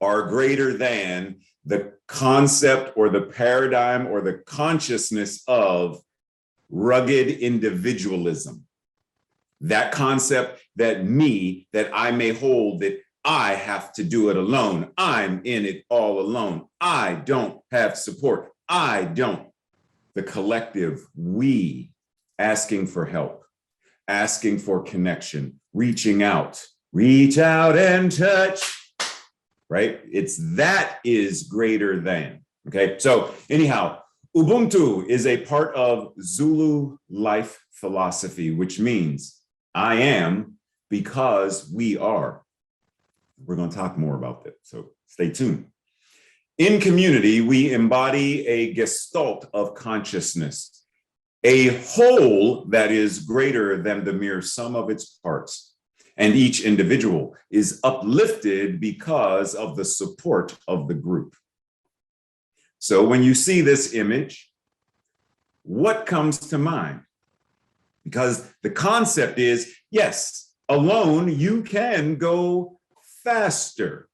are greater than the concept or the paradigm or the consciousness of rugged individualism. That concept that I may hold, that I have to do it alone. I'm in it all alone. I don't have support. I don't. The collective, we, asking for help, asking for connection, reaching out, reach out and touch, right? That is greater than, okay? So anyhow, Ubuntu is a part of Zulu life philosophy, which means I am because we are. We're going to talk more about that, so stay tuned. In community, we embody a gestalt of consciousness, a whole that is greater than the mere sum of its parts. And each individual is uplifted because of the support of the group. So when you see this image, what comes to mind? Because the concept is, yes, alone you can go faster,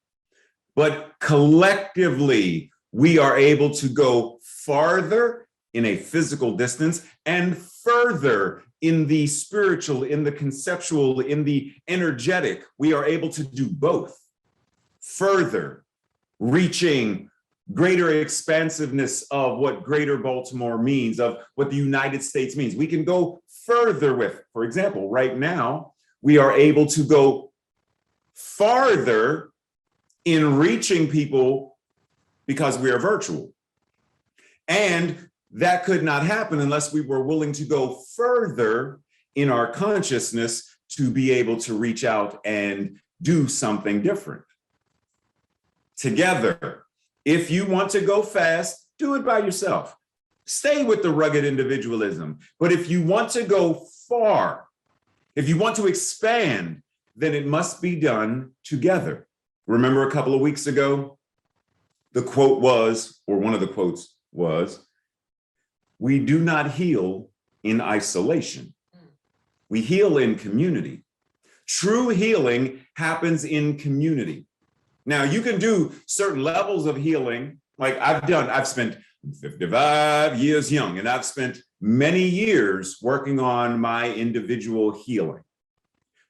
but collectively we are able to go farther in a physical distance and further in the spiritual, in the conceptual, in the energetic. We are able to do both. Further, reaching greater expansiveness of what Greater Baltimore means, of what the United States means. We can go further with, for example, right now, we are able to go farther in reaching people because we are virtual. And that could not happen unless we were willing to go further in our consciousness to be able to reach out and do something different. Together, if you want to go fast, do it by yourself. Stay with the rugged individualism. But if you want to go far, if you want to expand, then it must be done together. Remember a couple of weeks ago, the quote was, or one of the quotes was, we do not heal in isolation. We heal in community. True healing happens in community. Now, you can do certain levels of healing, like I've spent 55 years young, and I've spent many years working on my individual healing.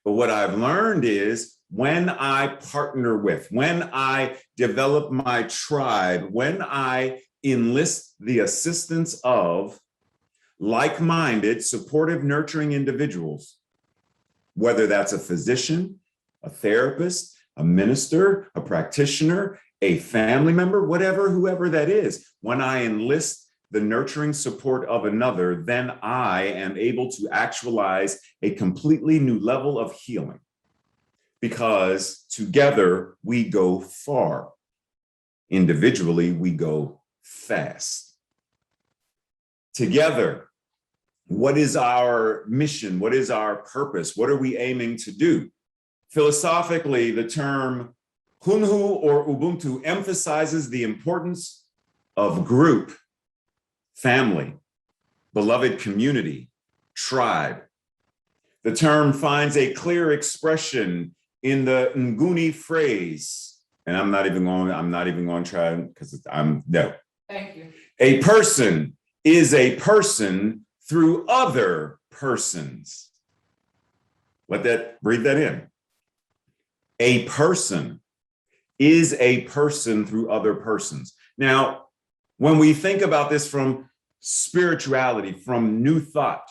But what I've learned is when I partner with, when I develop my tribe, when I enlist the assistance of like-minded, supportive, nurturing individuals, whether that's a physician, a therapist, a minister, a practitioner, a family member, whatever, whoever that is. When I enlist the nurturing support of another, then I am able to actualize a completely new level of healing, because together we go far. Individually, we go fast. Together, what is our mission? What is our purpose? What are we aiming to do? Philosophically, the term Hunhu or Ubuntu emphasizes the importance of group, family, beloved community, tribe. The term finds a clear expression in the Nguni phrase, and I'm not even going to try because no. Thank you. A person is a person through other persons. Breathe that in. A person is a person through other persons. Now, when we think about this from spirituality, from new thought,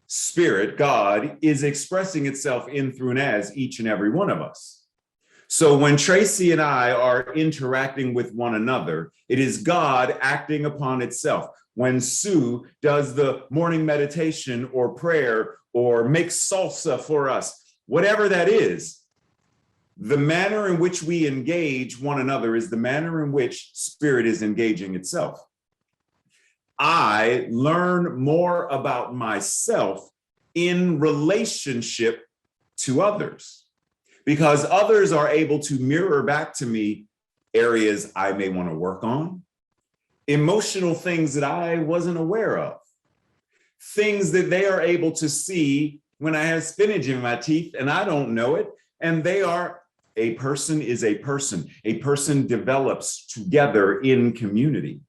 spirit, God, is expressing itself in, through, and as each and every one of us. So when Tracy and I are interacting with one another, it is God acting upon itself. When Sue does the morning meditation or prayer or makes salsa for us, whatever that is, the manner in which we engage one another is the manner in which spirit is engaging itself. I learn more about myself in relationship to others, because others are able to mirror back to me areas I may want to work on, emotional things that I wasn't aware of, things that they are able to see when I have spinach in my teeth and I don't know it, and they are, a person is a person. A person develops together in community.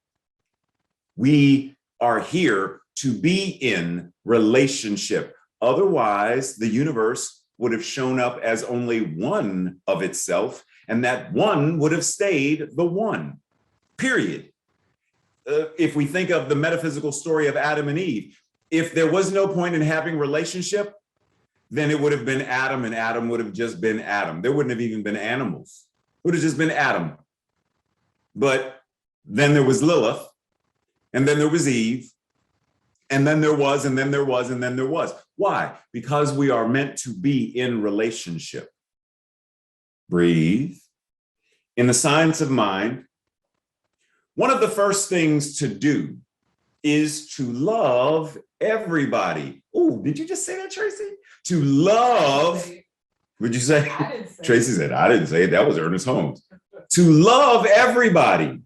We are here to be in relationship. Otherwise, the universe would have shown up as only one of itself, and that one would have stayed the one, period. If we think of the metaphysical story of Adam and Eve, if there was no point in having relationship, then it would have been Adam, and Adam would have just been Adam. There wouldn't have even been animals. It would have just been Adam. But then there was Lilith, and then there was Eve, and then there was, and then there was, and then there was. Why? Because we are meant to be in relationship. Breathe. In the science of mind, one of the first things to do is to love everybody. Oh, did you just say that, Tracy? To love, would you say? Tracy said, I didn't say it. That was Ernest Holmes. To love everybody.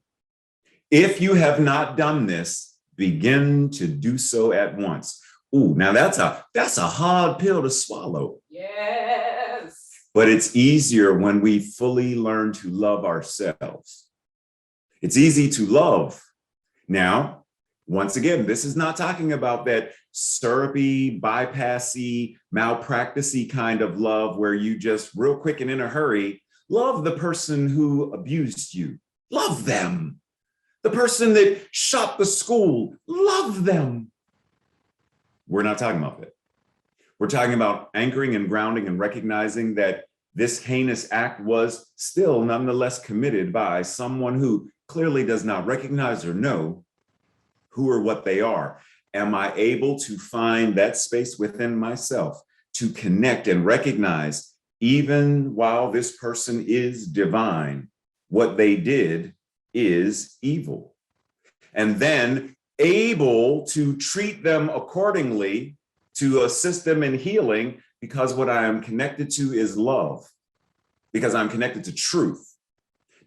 If you have not done this, begin to do so at once. Ooh, now that's a hard pill to swallow. Yes. But it's easier when we fully learn to love ourselves. It's easy to love. Now, once again, this is not talking about that syrupy, bypassy, malpracticey kind of love where you just real quick and in a hurry, love the person who abused you. Love them. The person that shot the school, love them. We're not talking about that. We're talking about anchoring and grounding and recognizing that this heinous act was still nonetheless committed by someone who clearly does not recognize or know who or what they are. Am I able to find that space within myself to connect and recognize, even while this person is divine, what they did is evil? And then able to treat them accordingly to assist them in healing, because what I am connected to is love, because I'm connected to truth.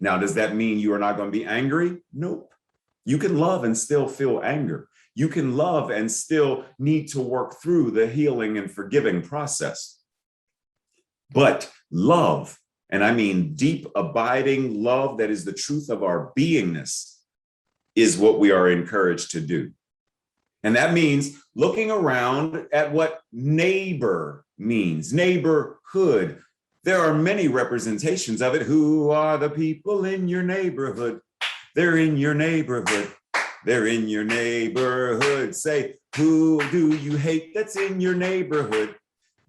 Now, does that mean you are not going to be angry? Nope. You can love and still feel anger. You can love and still need to work through the healing and forgiving process. But love, and I mean deep, abiding love that is the truth of our beingness, is what we are encouraged to do. And that means looking around at what neighbor means, neighborhood. There are many representations of it. Who are the people in your neighborhood? They're in your neighborhood. They're in your neighborhood. Say, who do you hate that's in your neighborhood?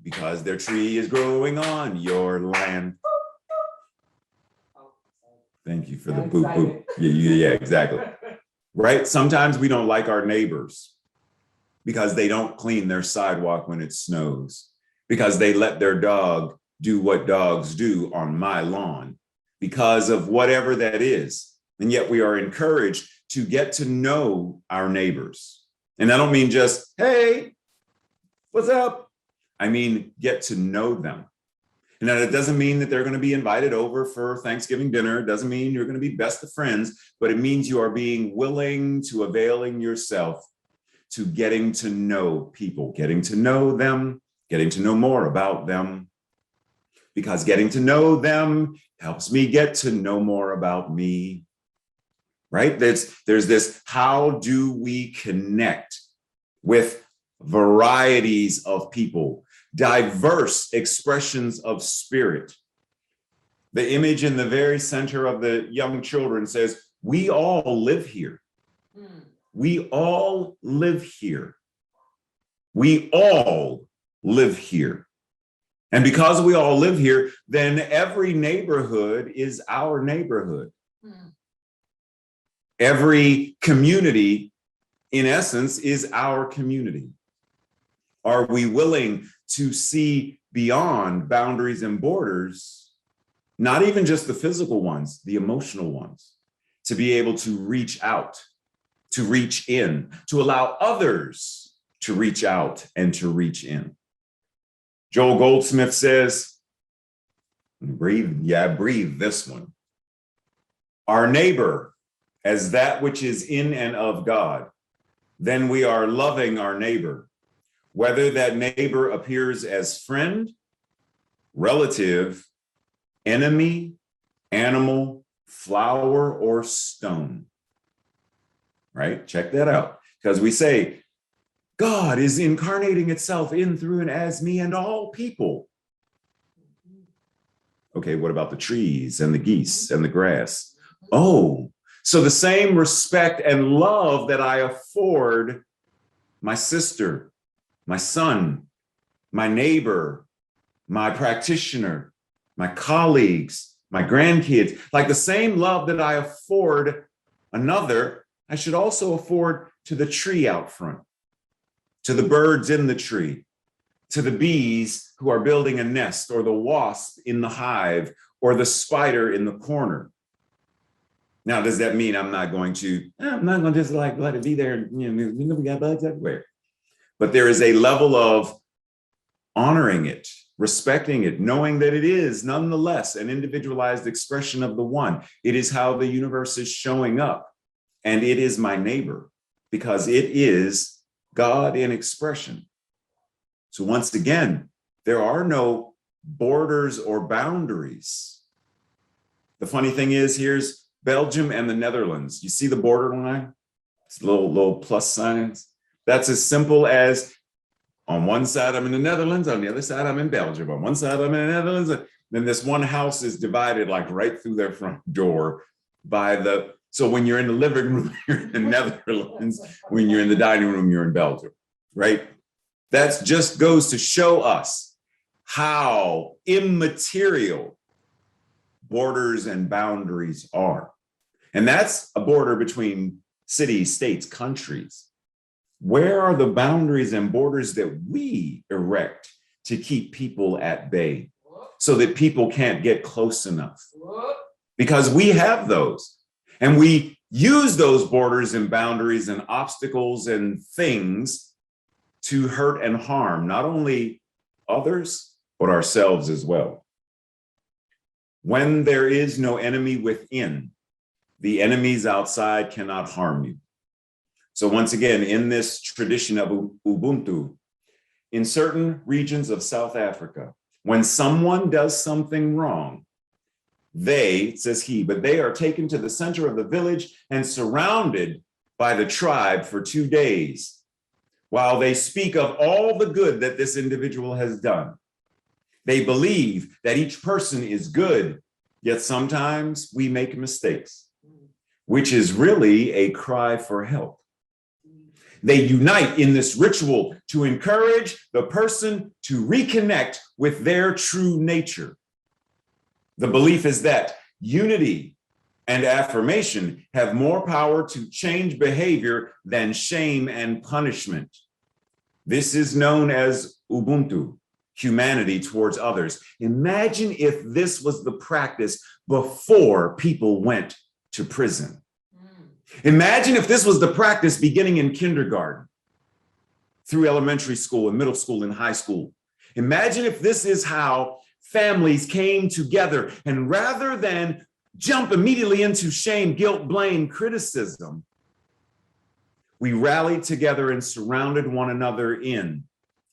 Because their tree is growing on your land. Thank you for the boop boop. Yeah, exactly. Right? Sometimes we don't like our neighbors because they don't clean their sidewalk when it snows, because they let their dog do what dogs do on my lawn, because of whatever that is. And yet we are encouraged to get to know our neighbors. And I don't mean just, hey, what's up? I mean, get to know them. And that doesn't mean that they're going to be invited over for Thanksgiving dinner. It doesn't mean you're going to be best of friends, but it means you are being willing to availing yourself to getting to know people, getting to know them, getting to know more about them, because getting to know them helps me get to know more about me, right? There's this, how do we connect with varieties of people, diverse expressions of spirit? The image in the very center of the young children says, we all live here. We all live here. We all live here. And because we all live here, then every neighborhood is our neighborhood. Every community, in essence, is our community. Are we willing to see beyond boundaries and borders, not even just the physical ones, the emotional ones, to be able to reach out, to reach in, to allow others to reach out and to reach in? Joel Goldsmith says, breathe this one. Our neighbor as that which is in and of God, then we are loving our neighbor, whether that neighbor appears as friend, relative, enemy, animal, flower, or stone. Right? Check that out. Because we say, God is incarnating itself in, through, and as me and all people. Okay, what about the trees and the geese and the grass? Oh, so the same respect and love that I afford my sister, my son, my neighbor, my practitioner, my colleagues, my grandkids, like the same love that I afford another, I should also afford to the tree out front, to the birds in the tree, to the bees who are building a nest, or the wasp in the hive, or the spider in the corner. Now, does that mean I'm not going to just like let it be there? We got bugs everywhere. But there is a level of honoring it, respecting it, knowing that it is nonetheless an individualized expression of the one. It is how the universe is showing up, and it is my neighbor because it is God in expression. So once again, there are no borders or boundaries. The funny thing is, here's Belgium and the Netherlands. You see the borderline? It's little plus signs. That's as simple as on one side, I'm in the Netherlands. On the other side, I'm in Belgium. On one side, I'm in the Netherlands. Then this one house is divided like right through their front door by the, so when you're in the living room, you're in the Netherlands. When you're in the dining room, you're in Belgium, right? That just goes to show us how immaterial borders and boundaries are. And that's a border between cities, states, countries. Where are the boundaries and borders that we erect to keep people at bay so that people can't get close enough? Because we have those, and we use those borders and boundaries and obstacles and things to hurt and harm not only others, but ourselves as well. When there is no enemy within, the enemies outside cannot harm you. So once again, in this tradition of Ubuntu, in certain regions of South Africa, when someone does something wrong, they, says he, but they are taken to the center of the village and surrounded by the tribe for 2 days, while they speak of all the good that this individual has done. They believe that each person is good, yet sometimes we make mistakes, which is really a cry for help. They unite in this ritual to encourage the person to reconnect with their true nature. The belief is that unity and affirmation have more power to change behavior than shame and punishment. This is known as Ubuntu, humanity towards others. Imagine if this was the practice before people went to prison. Imagine if this was the practice beginning in kindergarten, through elementary school and middle school and high school. Imagine if this is how families came together, and rather than jump immediately into shame, guilt, blame, criticism, we rallied together and surrounded one another in,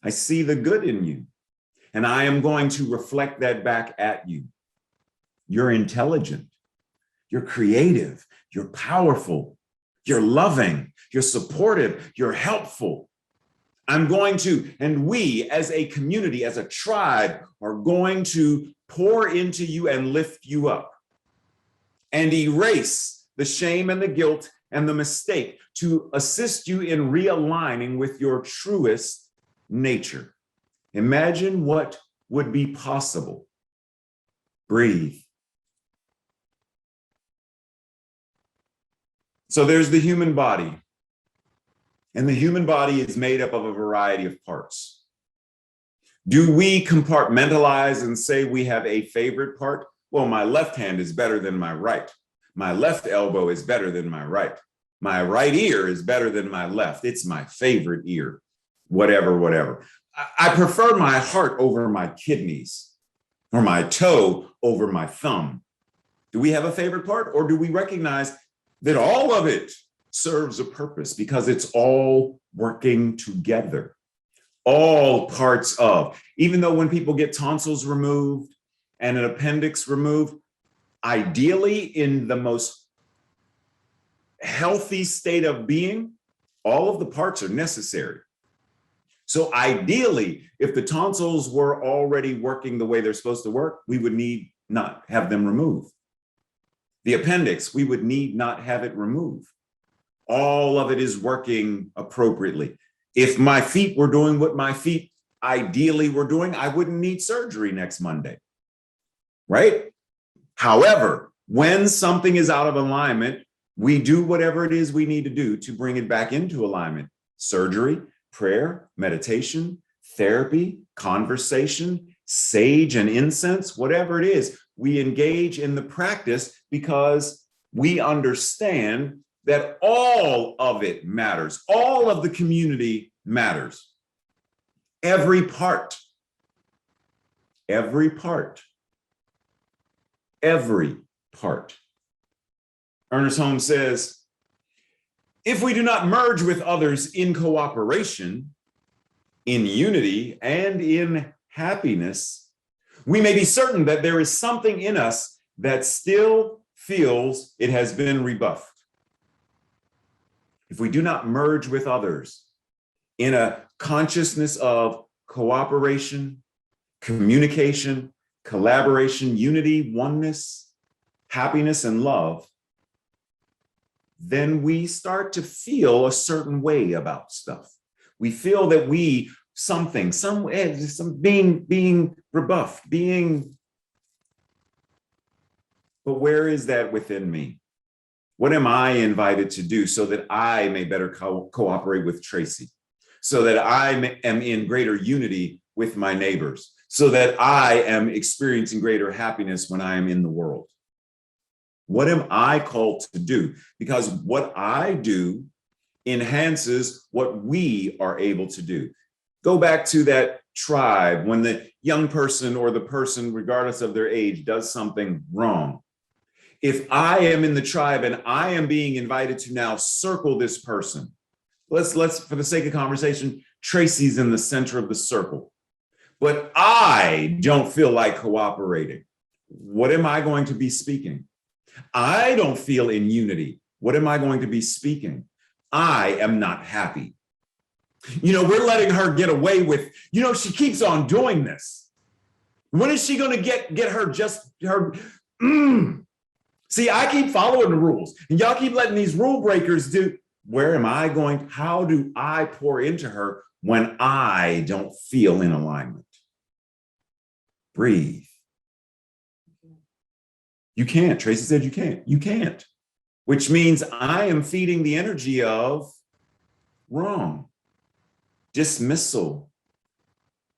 I see the good in you, and I am going to reflect that back at you. You're intelligent, you're creative, you're powerful, you're loving, you're supportive, you're helpful. I'm going to, and we as a community, as a tribe, are going to pour into you and lift you up and erase the shame and the guilt and the mistake to assist you in realigning with your truest nature. Imagine what would be possible. Breathe. So there's the human body, and the human body is made up of a variety of parts. Do we compartmentalize and say we have a favorite part? Well, my left hand is better than my right. My left elbow is better than my right. My right ear is better than my left. It's my favorite ear, whatever. I prefer my heart over my kidneys, or my toe over my thumb. Do we have a favorite part, or do we recognize that all of it serves a purpose because it's all working together? All parts of, even though when people get tonsils removed and an appendix removed, ideally in the most healthy state of being, all of the parts are necessary. So ideally, if the tonsils were already working the way they're supposed to work, we would need not have them removed. The appendix, we would need not have it removed. All of it is working appropriately. If my feet were doing what my feet ideally were doing, I wouldn't need surgery next Monday, right? However, when something is out of alignment, we do whatever it is we need to do to bring it back into alignment. Surgery, prayer, meditation, therapy, conversation, sage and incense, whatever it is, we engage in the practice because we understand that all of it matters. All of the community matters. Every part every part. Every part. Ernest Holmes says, if we do not merge with others in cooperation, in unity, and in happiness, we may be certain that there is something in us that still feels it has been rebuffed. If we do not merge with others in a consciousness of cooperation, communication, collaboration, unity, oneness, happiness, and love, then we start to feel a certain way about stuff. We feel that we some being rebuffed, but where is that within me? What am I invited to do so that I may better cooperate with Tracy, so that I am in greater unity with my neighbors, so that I am experiencing greater happiness when I am in the world? What am I called to do? Because what I do enhances what we are able to do. Go back to that tribe when the young person or the person, regardless of their age, does something wrong. If I am in the tribe and I am being invited to now circle this person, let's for the sake of conversation, Tracy's in the center of the circle, but I don't feel like cooperating. What am I going to be speaking? I don't feel in unity. What am I going to be speaking? I am not happy. We're letting her get away with, she keeps on doing this. When is she going to get her See, I keep following the rules and y'all keep letting these rule breakers do. Where am I going? How do I pour into her when I don't feel in alignment? Breathe. You can't. Tracy said you can't. You can't. Which means I am feeding the energy of wrong, dismissal,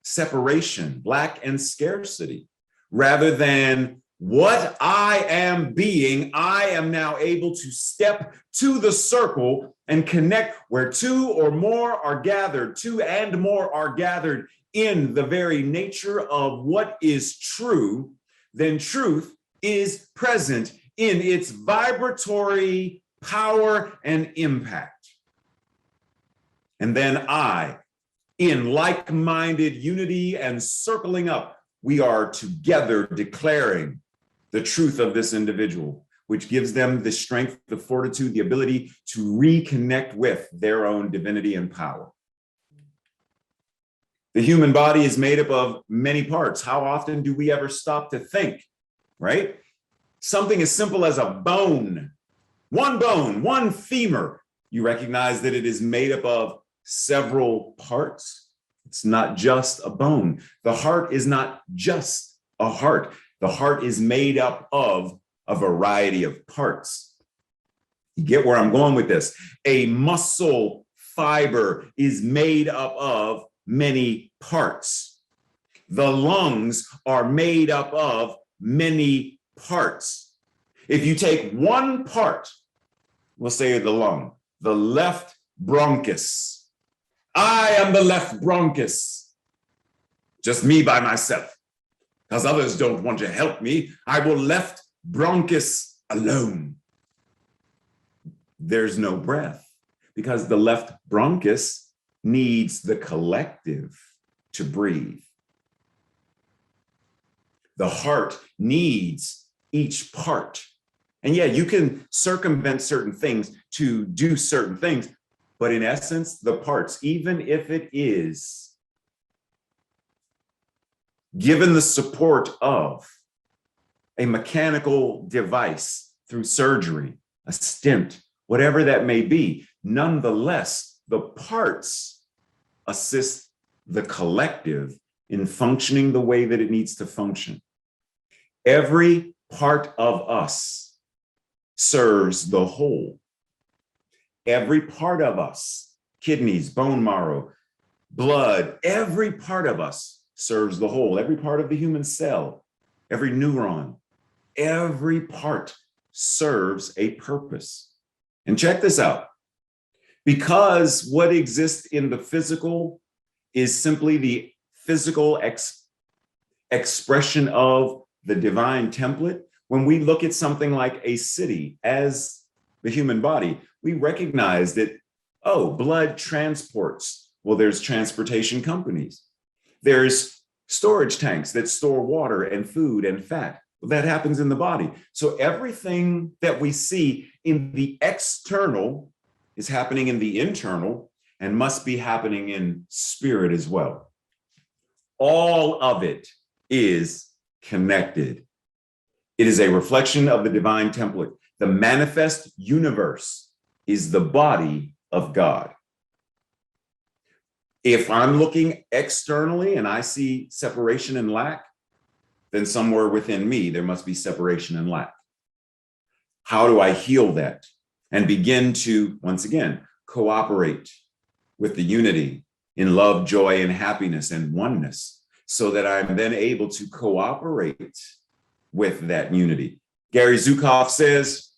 separation, lack, and scarcity. Rather than what I am being, I am now able to step to the circle and connect where two or more are gathered, two and more are gathered in the very nature of what is true, then truth is present in its vibratory power and impact. And then I, in like-minded unity and circling up, we are together declaring the truth of this individual, which gives them the strength, the fortitude, the ability to reconnect with their own divinity and power. The human body is made up of many parts. How often do we ever stop to think, right? Something as simple as a bone, one femur. You recognize that it is made up of several parts. It's not just a bone. The heart is not just a heart. The heart is made up of a variety of parts. You get where I'm going with this? A muscle fiber is made up of many parts. The lungs are made up of many parts. If you take one part, we'll say the lung, the left bronchus. I am the left bronchus. Just me by myself. Because others don't want to help me, I will left bronchus alone. There's no breath because the left bronchus needs the collective to breathe. The heart needs each part. And yeah, you can circumvent certain things to do certain things, but in essence, the parts, even if it is given the support of a mechanical device through surgery, a stent, whatever that may be, nonetheless, the parts assist the collective in functioning the way that it needs to function. Every part of us serves the whole. Every part of us, kidneys, bone marrow, blood, every part of us serves the whole. Every part of the human cell, every neuron, every part serves a purpose. And check this out. Because what exists in the physical is simply the physical expression of the divine template. When we look at something like a city as the human body, we recognize that, oh, blood transports. Well, there's transportation companies. There's storage tanks that store water and food and fat. Well, that happens in the body. So everything that we see in the external is happening in the internal and must be happening in spirit as well. All of it is connected. It is a reflection of the divine template. The manifest universe is the body of God. If I'm looking externally and I see separation and lack, then somewhere within me, there must be separation and lack. How do I heal that and begin to, once again, cooperate with the unity in love, joy, and happiness and oneness, so that I'm then able to cooperate with that unity? Gary Zukav says,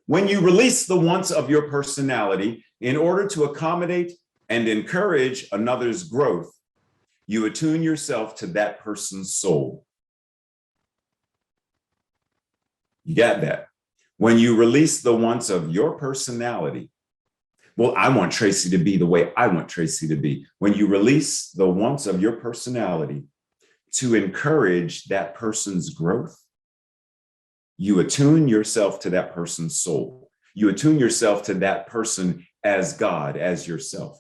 when you release the wants of your personality in order to accommodate and encourage another's growth, you attune yourself to that person's soul. You got that? When you release the wants of your personality, well, I want Tracy to be the way I want Tracy to be. When you release the wants of your personality to encourage that person's growth, you attune yourself to that person's soul. You attune yourself to that person as God, as yourself.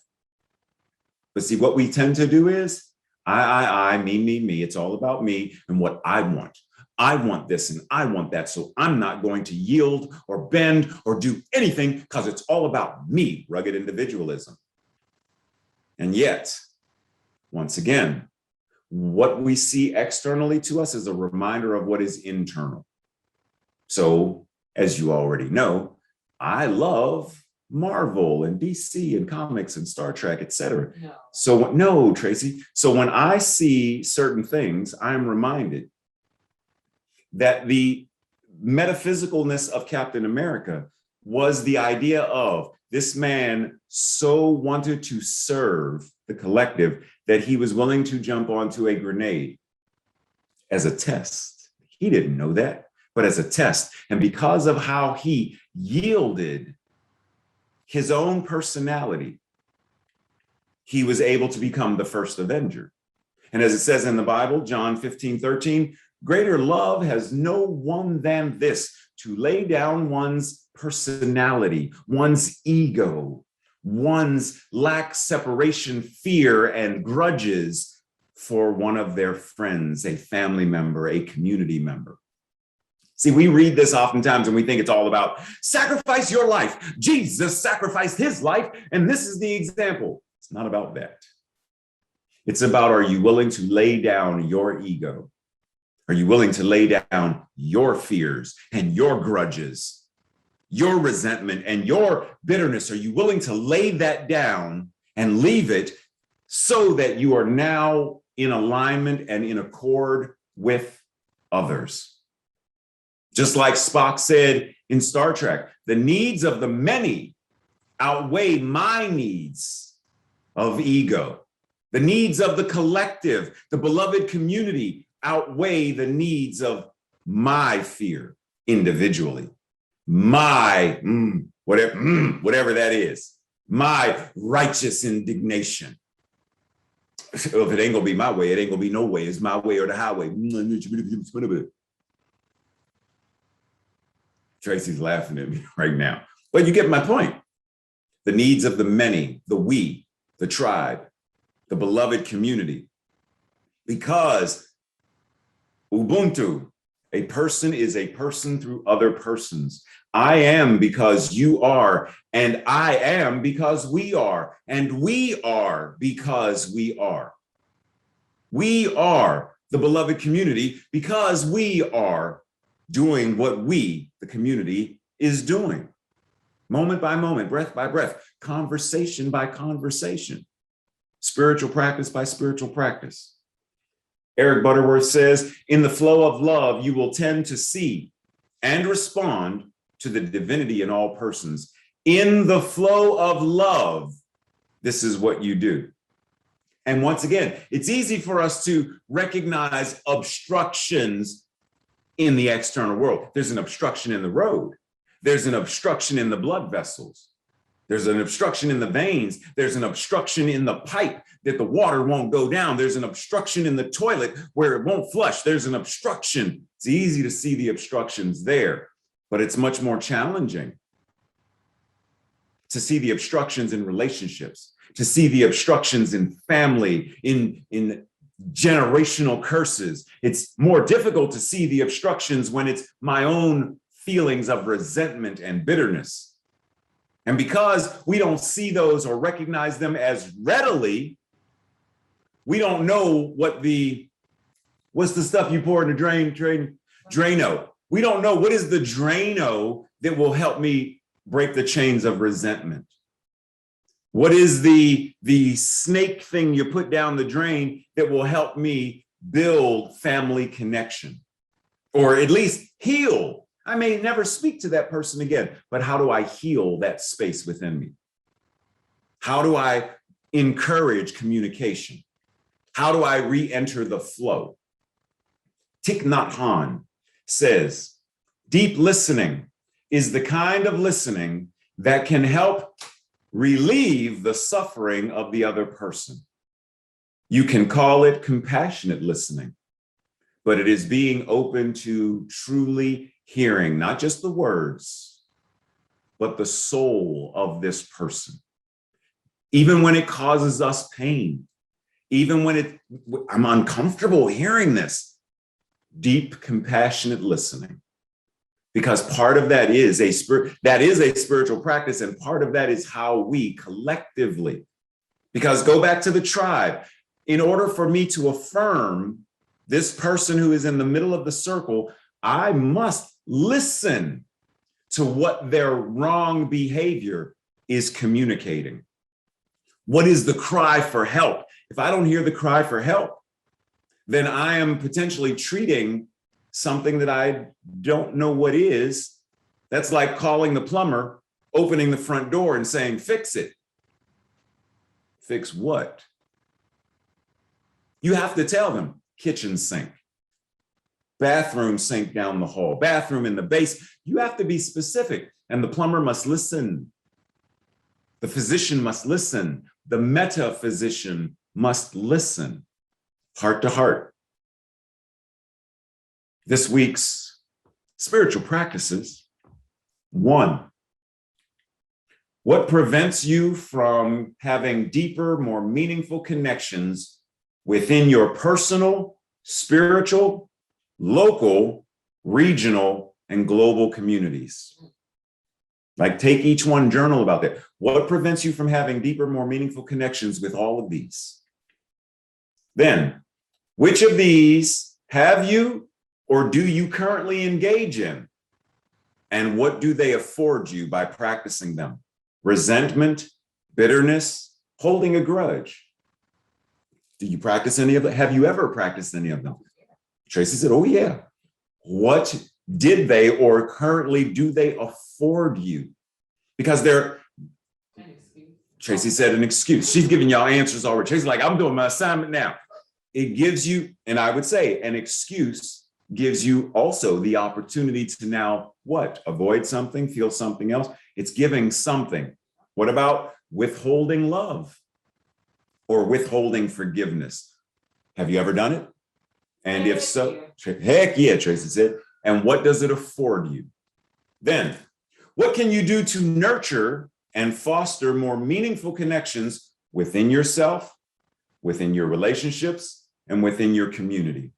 But see, what we tend to do is I, me. It's all about me and what I want. I want this and I want that. So I'm not going to yield or bend or do anything because it's all about me, rugged individualism. And yet, once again, what we see externally to us is a reminder of what is internal. So, as you already know, I love Marvel and DC and comics and Star Trek, etc. No, Tracy. So when I see certain things, I'm reminded that the metaphysicalness of Captain America was the idea of this man so wanted to serve the collective that he was willing to jump onto a grenade as a test. He didn't know that, but as a test. And because of how he yielded his own personality, he was able to become the first Avenger. And as it says in the Bible, John 15:13, greater love has no one than this, to lay down one's personality, one's ego, one's lack, separation, fear, and grudges for one of their friends, a family member, a community member. See, we read this oftentimes and we think it's all about sacrifice your life. Jesus sacrificed his life, and this is the example. It's not about that. It's about, are you willing to lay down your ego? Are you willing to lay down your fears and your grudges, your resentment and your bitterness? Are you willing to lay that down and leave it so that you are now in alignment and in accord with others? Just like Spock said in Star Trek, the needs of the many outweigh my needs of ego. The needs of the collective, the beloved community, outweigh the needs of my fear individually. My, whatever that is, my righteous indignation. If it ain't gonna be my way, it ain't gonna be no way. It's my way or the highway. Tracy's laughing at me right now. But you get my point. The needs of the many, the we, the tribe, the beloved community. Because Ubuntu, a person is a person through other persons. I am because you are, and I am because we are, and we are because we are. We are the beloved community because we are doing what we, the community, is doing. Moment by moment, breath by breath, conversation by conversation, spiritual practice by spiritual practice. Eric Butterworth says, in the flow of love, you will tend to see and respond to the divinity in all persons. In the flow of love, this is what you do. And once again, it's easy for us to recognize obstructions in the external world. There's an obstruction in the road. There's an obstruction in the blood vessels. There's an obstruction in the veins. There's an obstruction in the pipe that the water won't go down. There's an obstruction in the toilet where it won't flush. There's an obstruction. It's easy to see the obstructions there, but it's much more challenging to see the obstructions in relationships, to see the obstructions in family, in generational curses. It's more difficult to see the obstructions when it's my own feelings of resentment and bitterness. And because we don't see those or recognize them as readily, we don't know what's the stuff you pour in the Drano. We don't know what is the Drano that will help me break the chains of resentment. What is the snake thing you put down the drain that will help me build family connection, or at least heal? I may never speak to that person again, but how do I heal that space within me? How do I encourage communication? How do I re-enter the flow? Thich Nhat Hanh says, deep listening is the kind of listening that can help relieve the suffering of the other person. You can call it compassionate listening, but it is being open to truly hearing not just the words, but the soul of this person. Even when it causes us pain, even when I'm uncomfortable hearing this, deep compassionate listening. Because part of that is a spiritual practice, and part of that is how we collectively, because go back to the tribe, in order for me to affirm this person who is in the middle of the circle, I must listen to what their wrong behavior is communicating. What is the cry for help? If I don't hear the cry for help, then I am potentially treating something that I don't know what is. That's like calling the plumber, opening the front door and saying, fix it. Fix what? You have to tell them, kitchen sink, bathroom sink down the hall, bathroom in the base. You have to be specific, and the plumber must listen. The physician must listen. The metaphysician must listen, heart to heart. This week's spiritual practices. 1, what prevents you from having deeper, more meaningful connections within your personal, spiritual, local, regional, and global communities? Like, take each one, journal about that. What prevents you from having deeper, more meaningful connections with all of these? Then, which of these have you or do you currently engage in? And what do they afford you by practicing them? Resentment, bitterness, holding a grudge. Do you practice any of them? Have you ever practiced any of them? Tracy said, oh yeah. What did they or currently do they afford you? Because Tracy said an excuse. She's giving y'all answers already. Tracy's like, I'm doing my assignment now. It gives you, and I would say an excuse gives you also the opportunity to now what? Avoid something, feel something else. It's giving something. What about withholding love or withholding forgiveness? Have you ever done it? And if so, heck yeah, Tracy said. And what does it afford you? Then, what can you do to nurture and foster more meaningful connections within yourself, within your relationships, and within your community?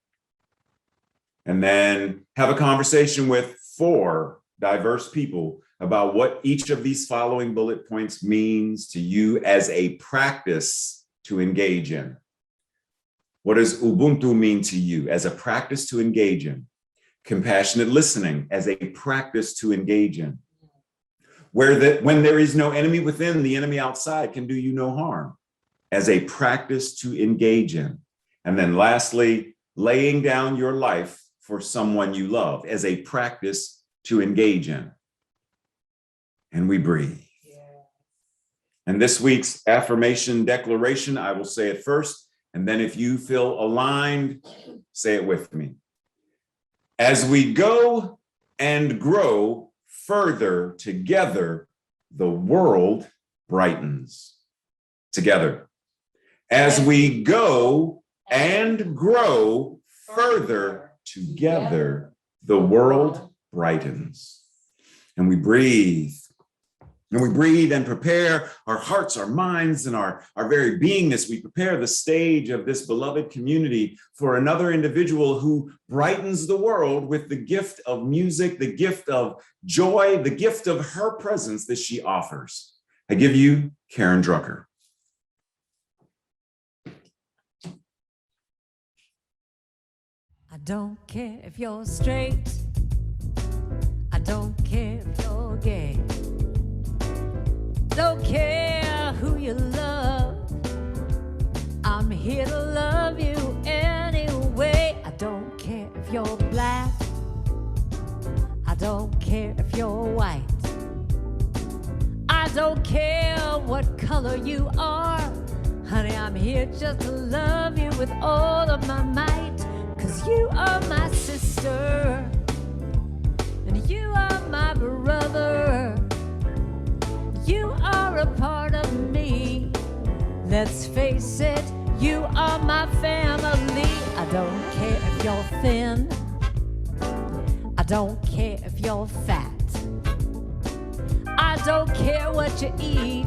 And then have a conversation with 4 diverse people about what each of these following bullet points means to you as a practice to engage in. What does Ubuntu mean to you as a practice to engage in? Compassionate listening as a practice to engage in. When there is no enemy within, the enemy outside can do you no harm, as a practice to engage in. And then lastly, laying down your life for someone you love as a practice to engage in. And we breathe. And this week's Affirmation Declaration, I will say it first, and then if you feel aligned, say it with me. As we go and grow further together, the world brightens. Together. As we go and grow further together, the world brightens. And we breathe. And we breathe and prepare our hearts, our minds, and our very beingness. We prepare the stage of this beloved community for another individual who brightens the world with the gift of music, the gift of joy, the gift of her presence that she offers. I give you Karen Drucker. I don't care if you're straight. I don't care if you're gay. Don't care who you love. I'm here to love you anyway. I don't care if you're black. I don't care if you're white. I don't care what color you are. Honey, I'm here just to love you with all of my might. 'Cause you are my sister, and you are my brother. You are a part of me. Let's face it, you are my family. I don't care if you're thin. I don't care if you're fat. I don't care what you eat.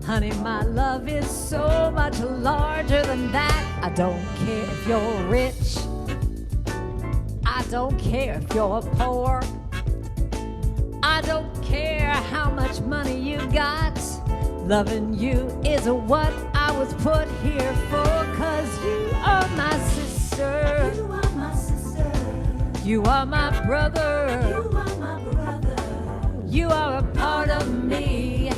Honey, my love is so much larger than that. I don't care if you're rich. I don't care if you're poor. I don't care how much money you got. Loving you is what I was put here for. 'Cause you are my sister. You are my sister. You are my brother. You are my brother. You are a part of me.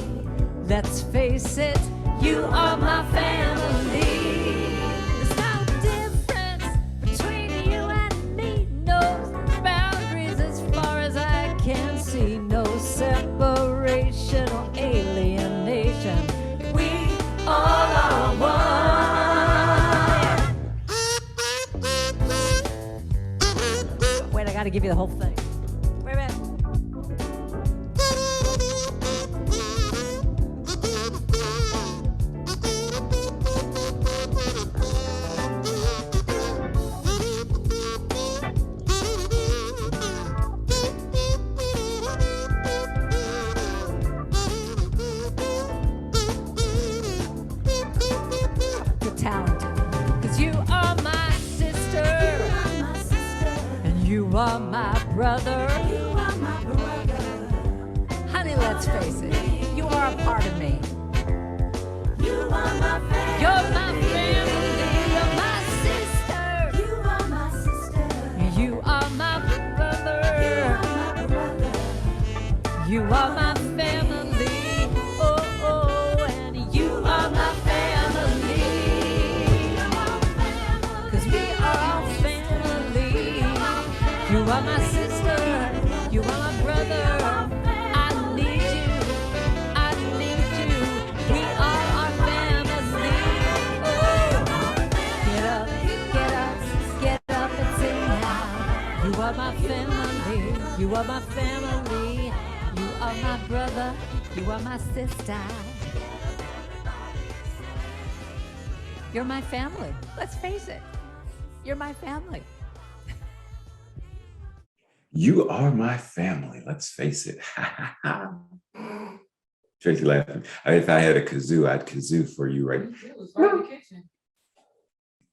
Let's face it, you are my family. There's no difference between you and me. No boundaries as far as I can see. No separation or alienation. We all are one. Wait, I gotta give you the whole thing. Wait a minute. You are my brother. You are my brother. Honey, let's face it. You are a part of me. You are my family. You're my family. You're my sister. You are my sister. You are my brother. You are my brother. You are my family. Oh, oh, and you are my family. 'Cause we are all family. You are my sister, you are my brother. I need you, I need you. We are our family. Oh, get up, get up, get up and sing now. You are my family, you are my family. You are my brother, you are my sister. You're my family. Let's face it, you're my family. You are my family. Let's face it. Tracy laughing. If I had a kazoo, I'd kazoo for you, right? It was right in the kitchen.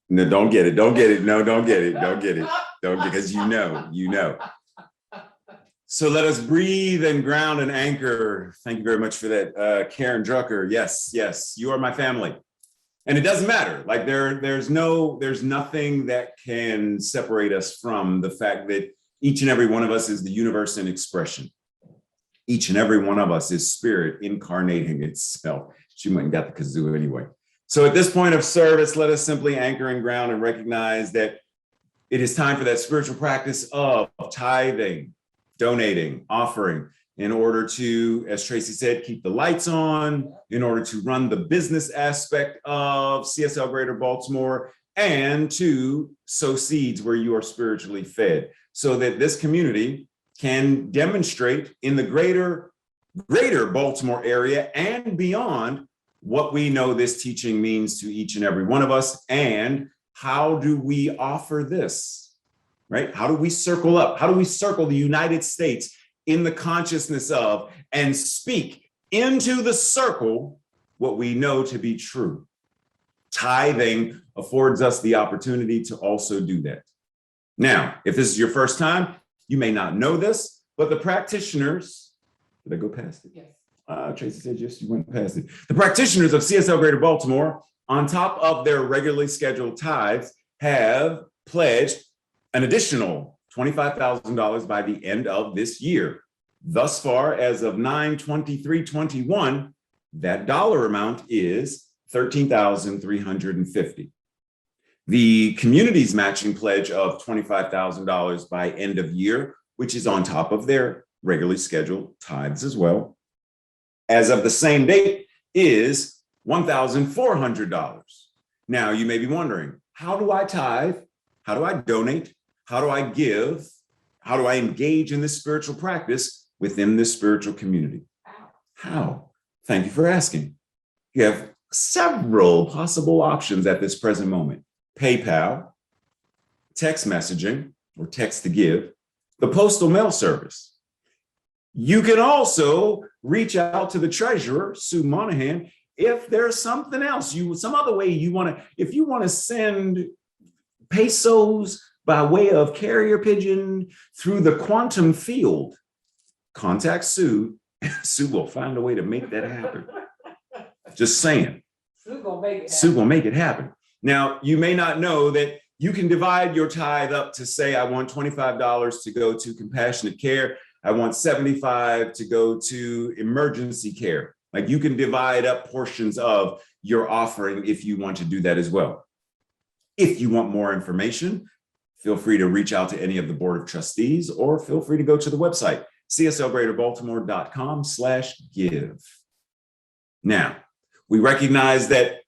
No, don't get it. Don't get it. No, don't get it. Don't get it. Don't, because you know. So let us breathe and ground and anchor. Thank you very much for that, Karen Drucker. Yes, you are my family. And it doesn't matter. Like there's nothing that can separate us from the fact that each and every one of us is the universe in expression. Each and every one of us is spirit incarnating itself. She went and got the kazoo anyway. So at this point of service, let us simply anchor and ground and recognize that it is time for that spiritual practice of tithing, donating, offering. in order to, as Tracy said, keep the lights on, in order to run the business aspect of CSL Greater Baltimore, and to sow seeds where you are spiritually fed, so that this community can demonstrate in the greater Baltimore area and beyond what we know this teaching means to each and every one of us. And how do we offer this, right? How do we circle up? How do we circle the United States in the consciousness of and speak into the circle what we know to be true? Tithing affords us the opportunity to also do that. Now, if this is your first time, you may not know this, but the practitioners, did I go past it? Yes. Tracy said, yes, you went past it. The practitioners of CSL Greater Baltimore, on top of their regularly scheduled tithes, have pledged an additional $25,000 by the end of this year. Thus far, as of 9/23/21, that dollar amount is $13,350. The community's matching pledge of $25,000 by end of year, which is on top of their regularly scheduled tithes as well, as of the same date, is $1,400. Now, you may be wondering, how do I tithe? How do I donate? How do I give? How do I engage in this spiritual practice within this spiritual community? How? Thank you for asking. You have several possible options at this present moment. PayPal, text messaging, or text to give, the postal mail service. You can also reach out to the treasurer, Sue Monahan, if there's something else, some other way you want to, if you want to send pesos by way of carrier pigeon through the quantum field, contact Sue. Sue will find a way to make that happen. Just saying. Sue gonna make it happen. Now, you may not know that you can divide your tithe up to say, I want $25 to go to compassionate care. I want $75 to go to emergency care. Like, you can divide up portions of your offering if you want to do that as well. If you want more information, feel free to reach out to any of the board of trustees, or feel free to go to the website, cslgreaterbaltimore.com/give. Now, we recognize that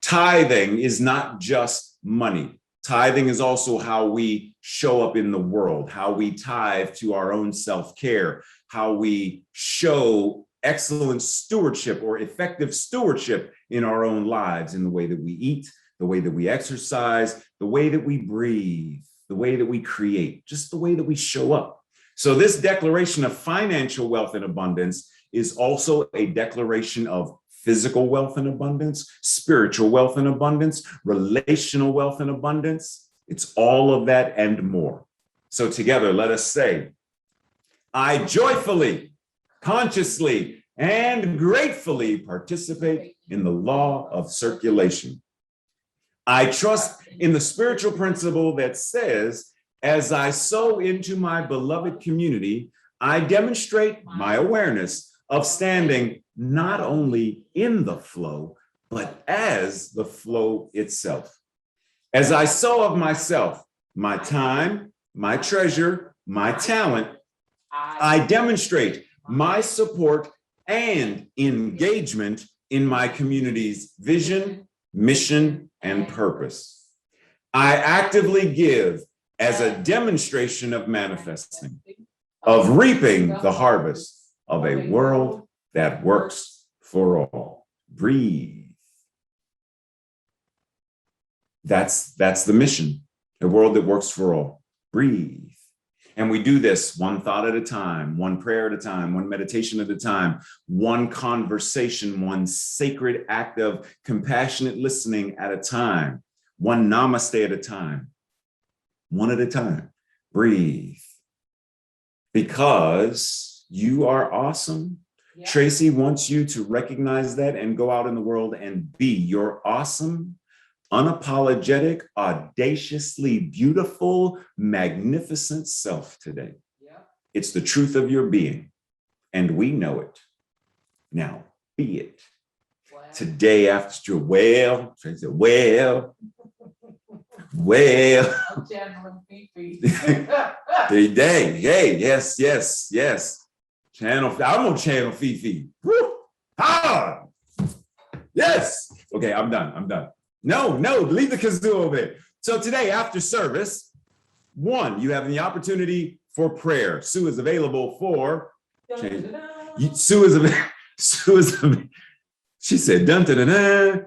tithing is not just money. Tithing is also how we show up in the world, how we tithe to our own self-care, how we show excellent stewardship or effective stewardship in our own lives, in the way that we eat, the way that we exercise, the way that we breathe, the way that we create, just the way that we show up. So this declaration of financial wealth and abundance is also a declaration of physical wealth and abundance, spiritual wealth and abundance, relational wealth and abundance. It's all of that and more. So together, let us say, I joyfully, consciously, and gratefully participate in the law of circulation. I trust in the spiritual principle that says, as I sow into my beloved community, I demonstrate my awareness of standing not only in the flow, but as the flow itself. As I sow of myself, my time, my treasure, my talent, I demonstrate my support and engagement in my community's vision, mission, and purpose. I actively give as a demonstration of manifesting, of reaping the harvest of a world that works for all. Breathe. That's the mission, a world that works for all. Breathe. And we do this one thought at a time, one prayer at a time, one meditation at a time, one conversation, one sacred act of compassionate listening at a time, one namaste at a time, one at a time. Breathe. Because you are awesome. Yeah. Tracy wants you to recognize that and go out in the world and be your awesome, unapologetic, audaciously beautiful, magnificent self today. Yeah. It's the truth of your being, and we know it. Now, be it. Wow. Today, after well, Tracy said, well. I'm channeling Fifi. Hey, yes. I'm on channel Fifi. Woo! Ah! Yes. Okay, I'm done. No, leave the kazoo over there. So today, after service, 1, you have the opportunity for prayer. Sue is available for Sue is she said dun dun dun dun.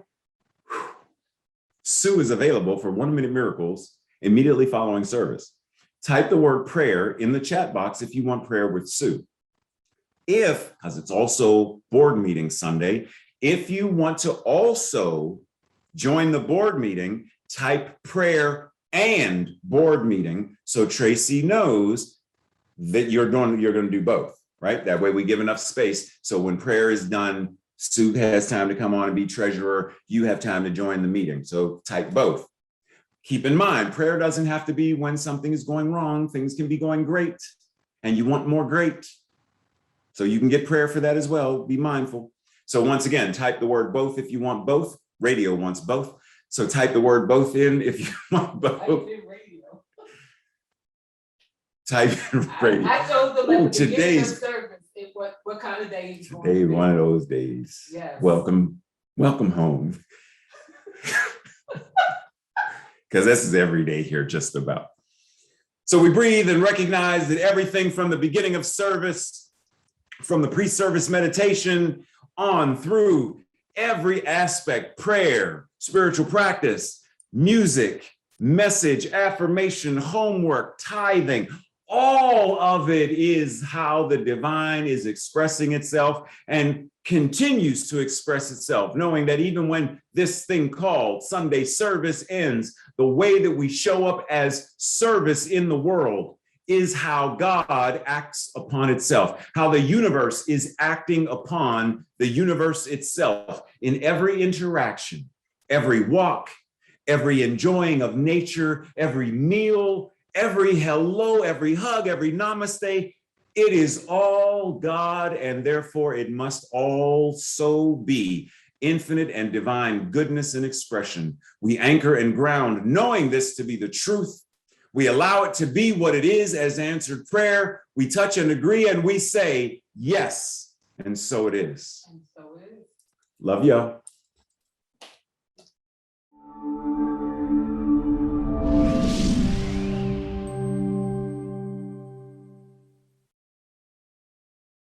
Sue is available for 1-minute miracles immediately following service. Type the word prayer in the chat box if you want prayer with Sue. Because it's also board meeting Sunday, if you want to also join the board meeting, type prayer and board meeting so Tracy knows that you're going to do both, right? That way we give enough space. So when prayer is done, Sue has time to come on and be treasurer. You have time to join the meeting. So type both. Keep in mind, prayer doesn't have to be when something is going wrong. Things can be going great and you want more great. So you can get prayer for that as well. Be mindful. So once again, type the word both if you want both. Radio wants both. So type the word both in if you want both. Type in radio. I told them at the beginning of Today's service what kind of day he's going today, to be. one of those days. Yes. Welcome home. Because this is every day here, just about. So we breathe and recognize that everything from the beginning of service, from the pre-service meditation on through every aspect, prayer, spiritual practice, music, message, affirmation, homework, tithing, all of it is how the divine is expressing itself and continues to express itself, knowing that even when this thing called Sunday service ends, the way that we show up as service in the world is how God acts upon itself, how the universe is acting upon the universe itself in every interaction, every walk, every enjoying of nature, every meal, every hello, every hug, every namaste. It is all God, and therefore it must also be infinite and divine goodness and expression. We anchor and ground, knowing this to be the truth. We allow it to be what it is as answered prayer. We touch and agree, and we say, yes, and so it is. And so it is. Love y'all.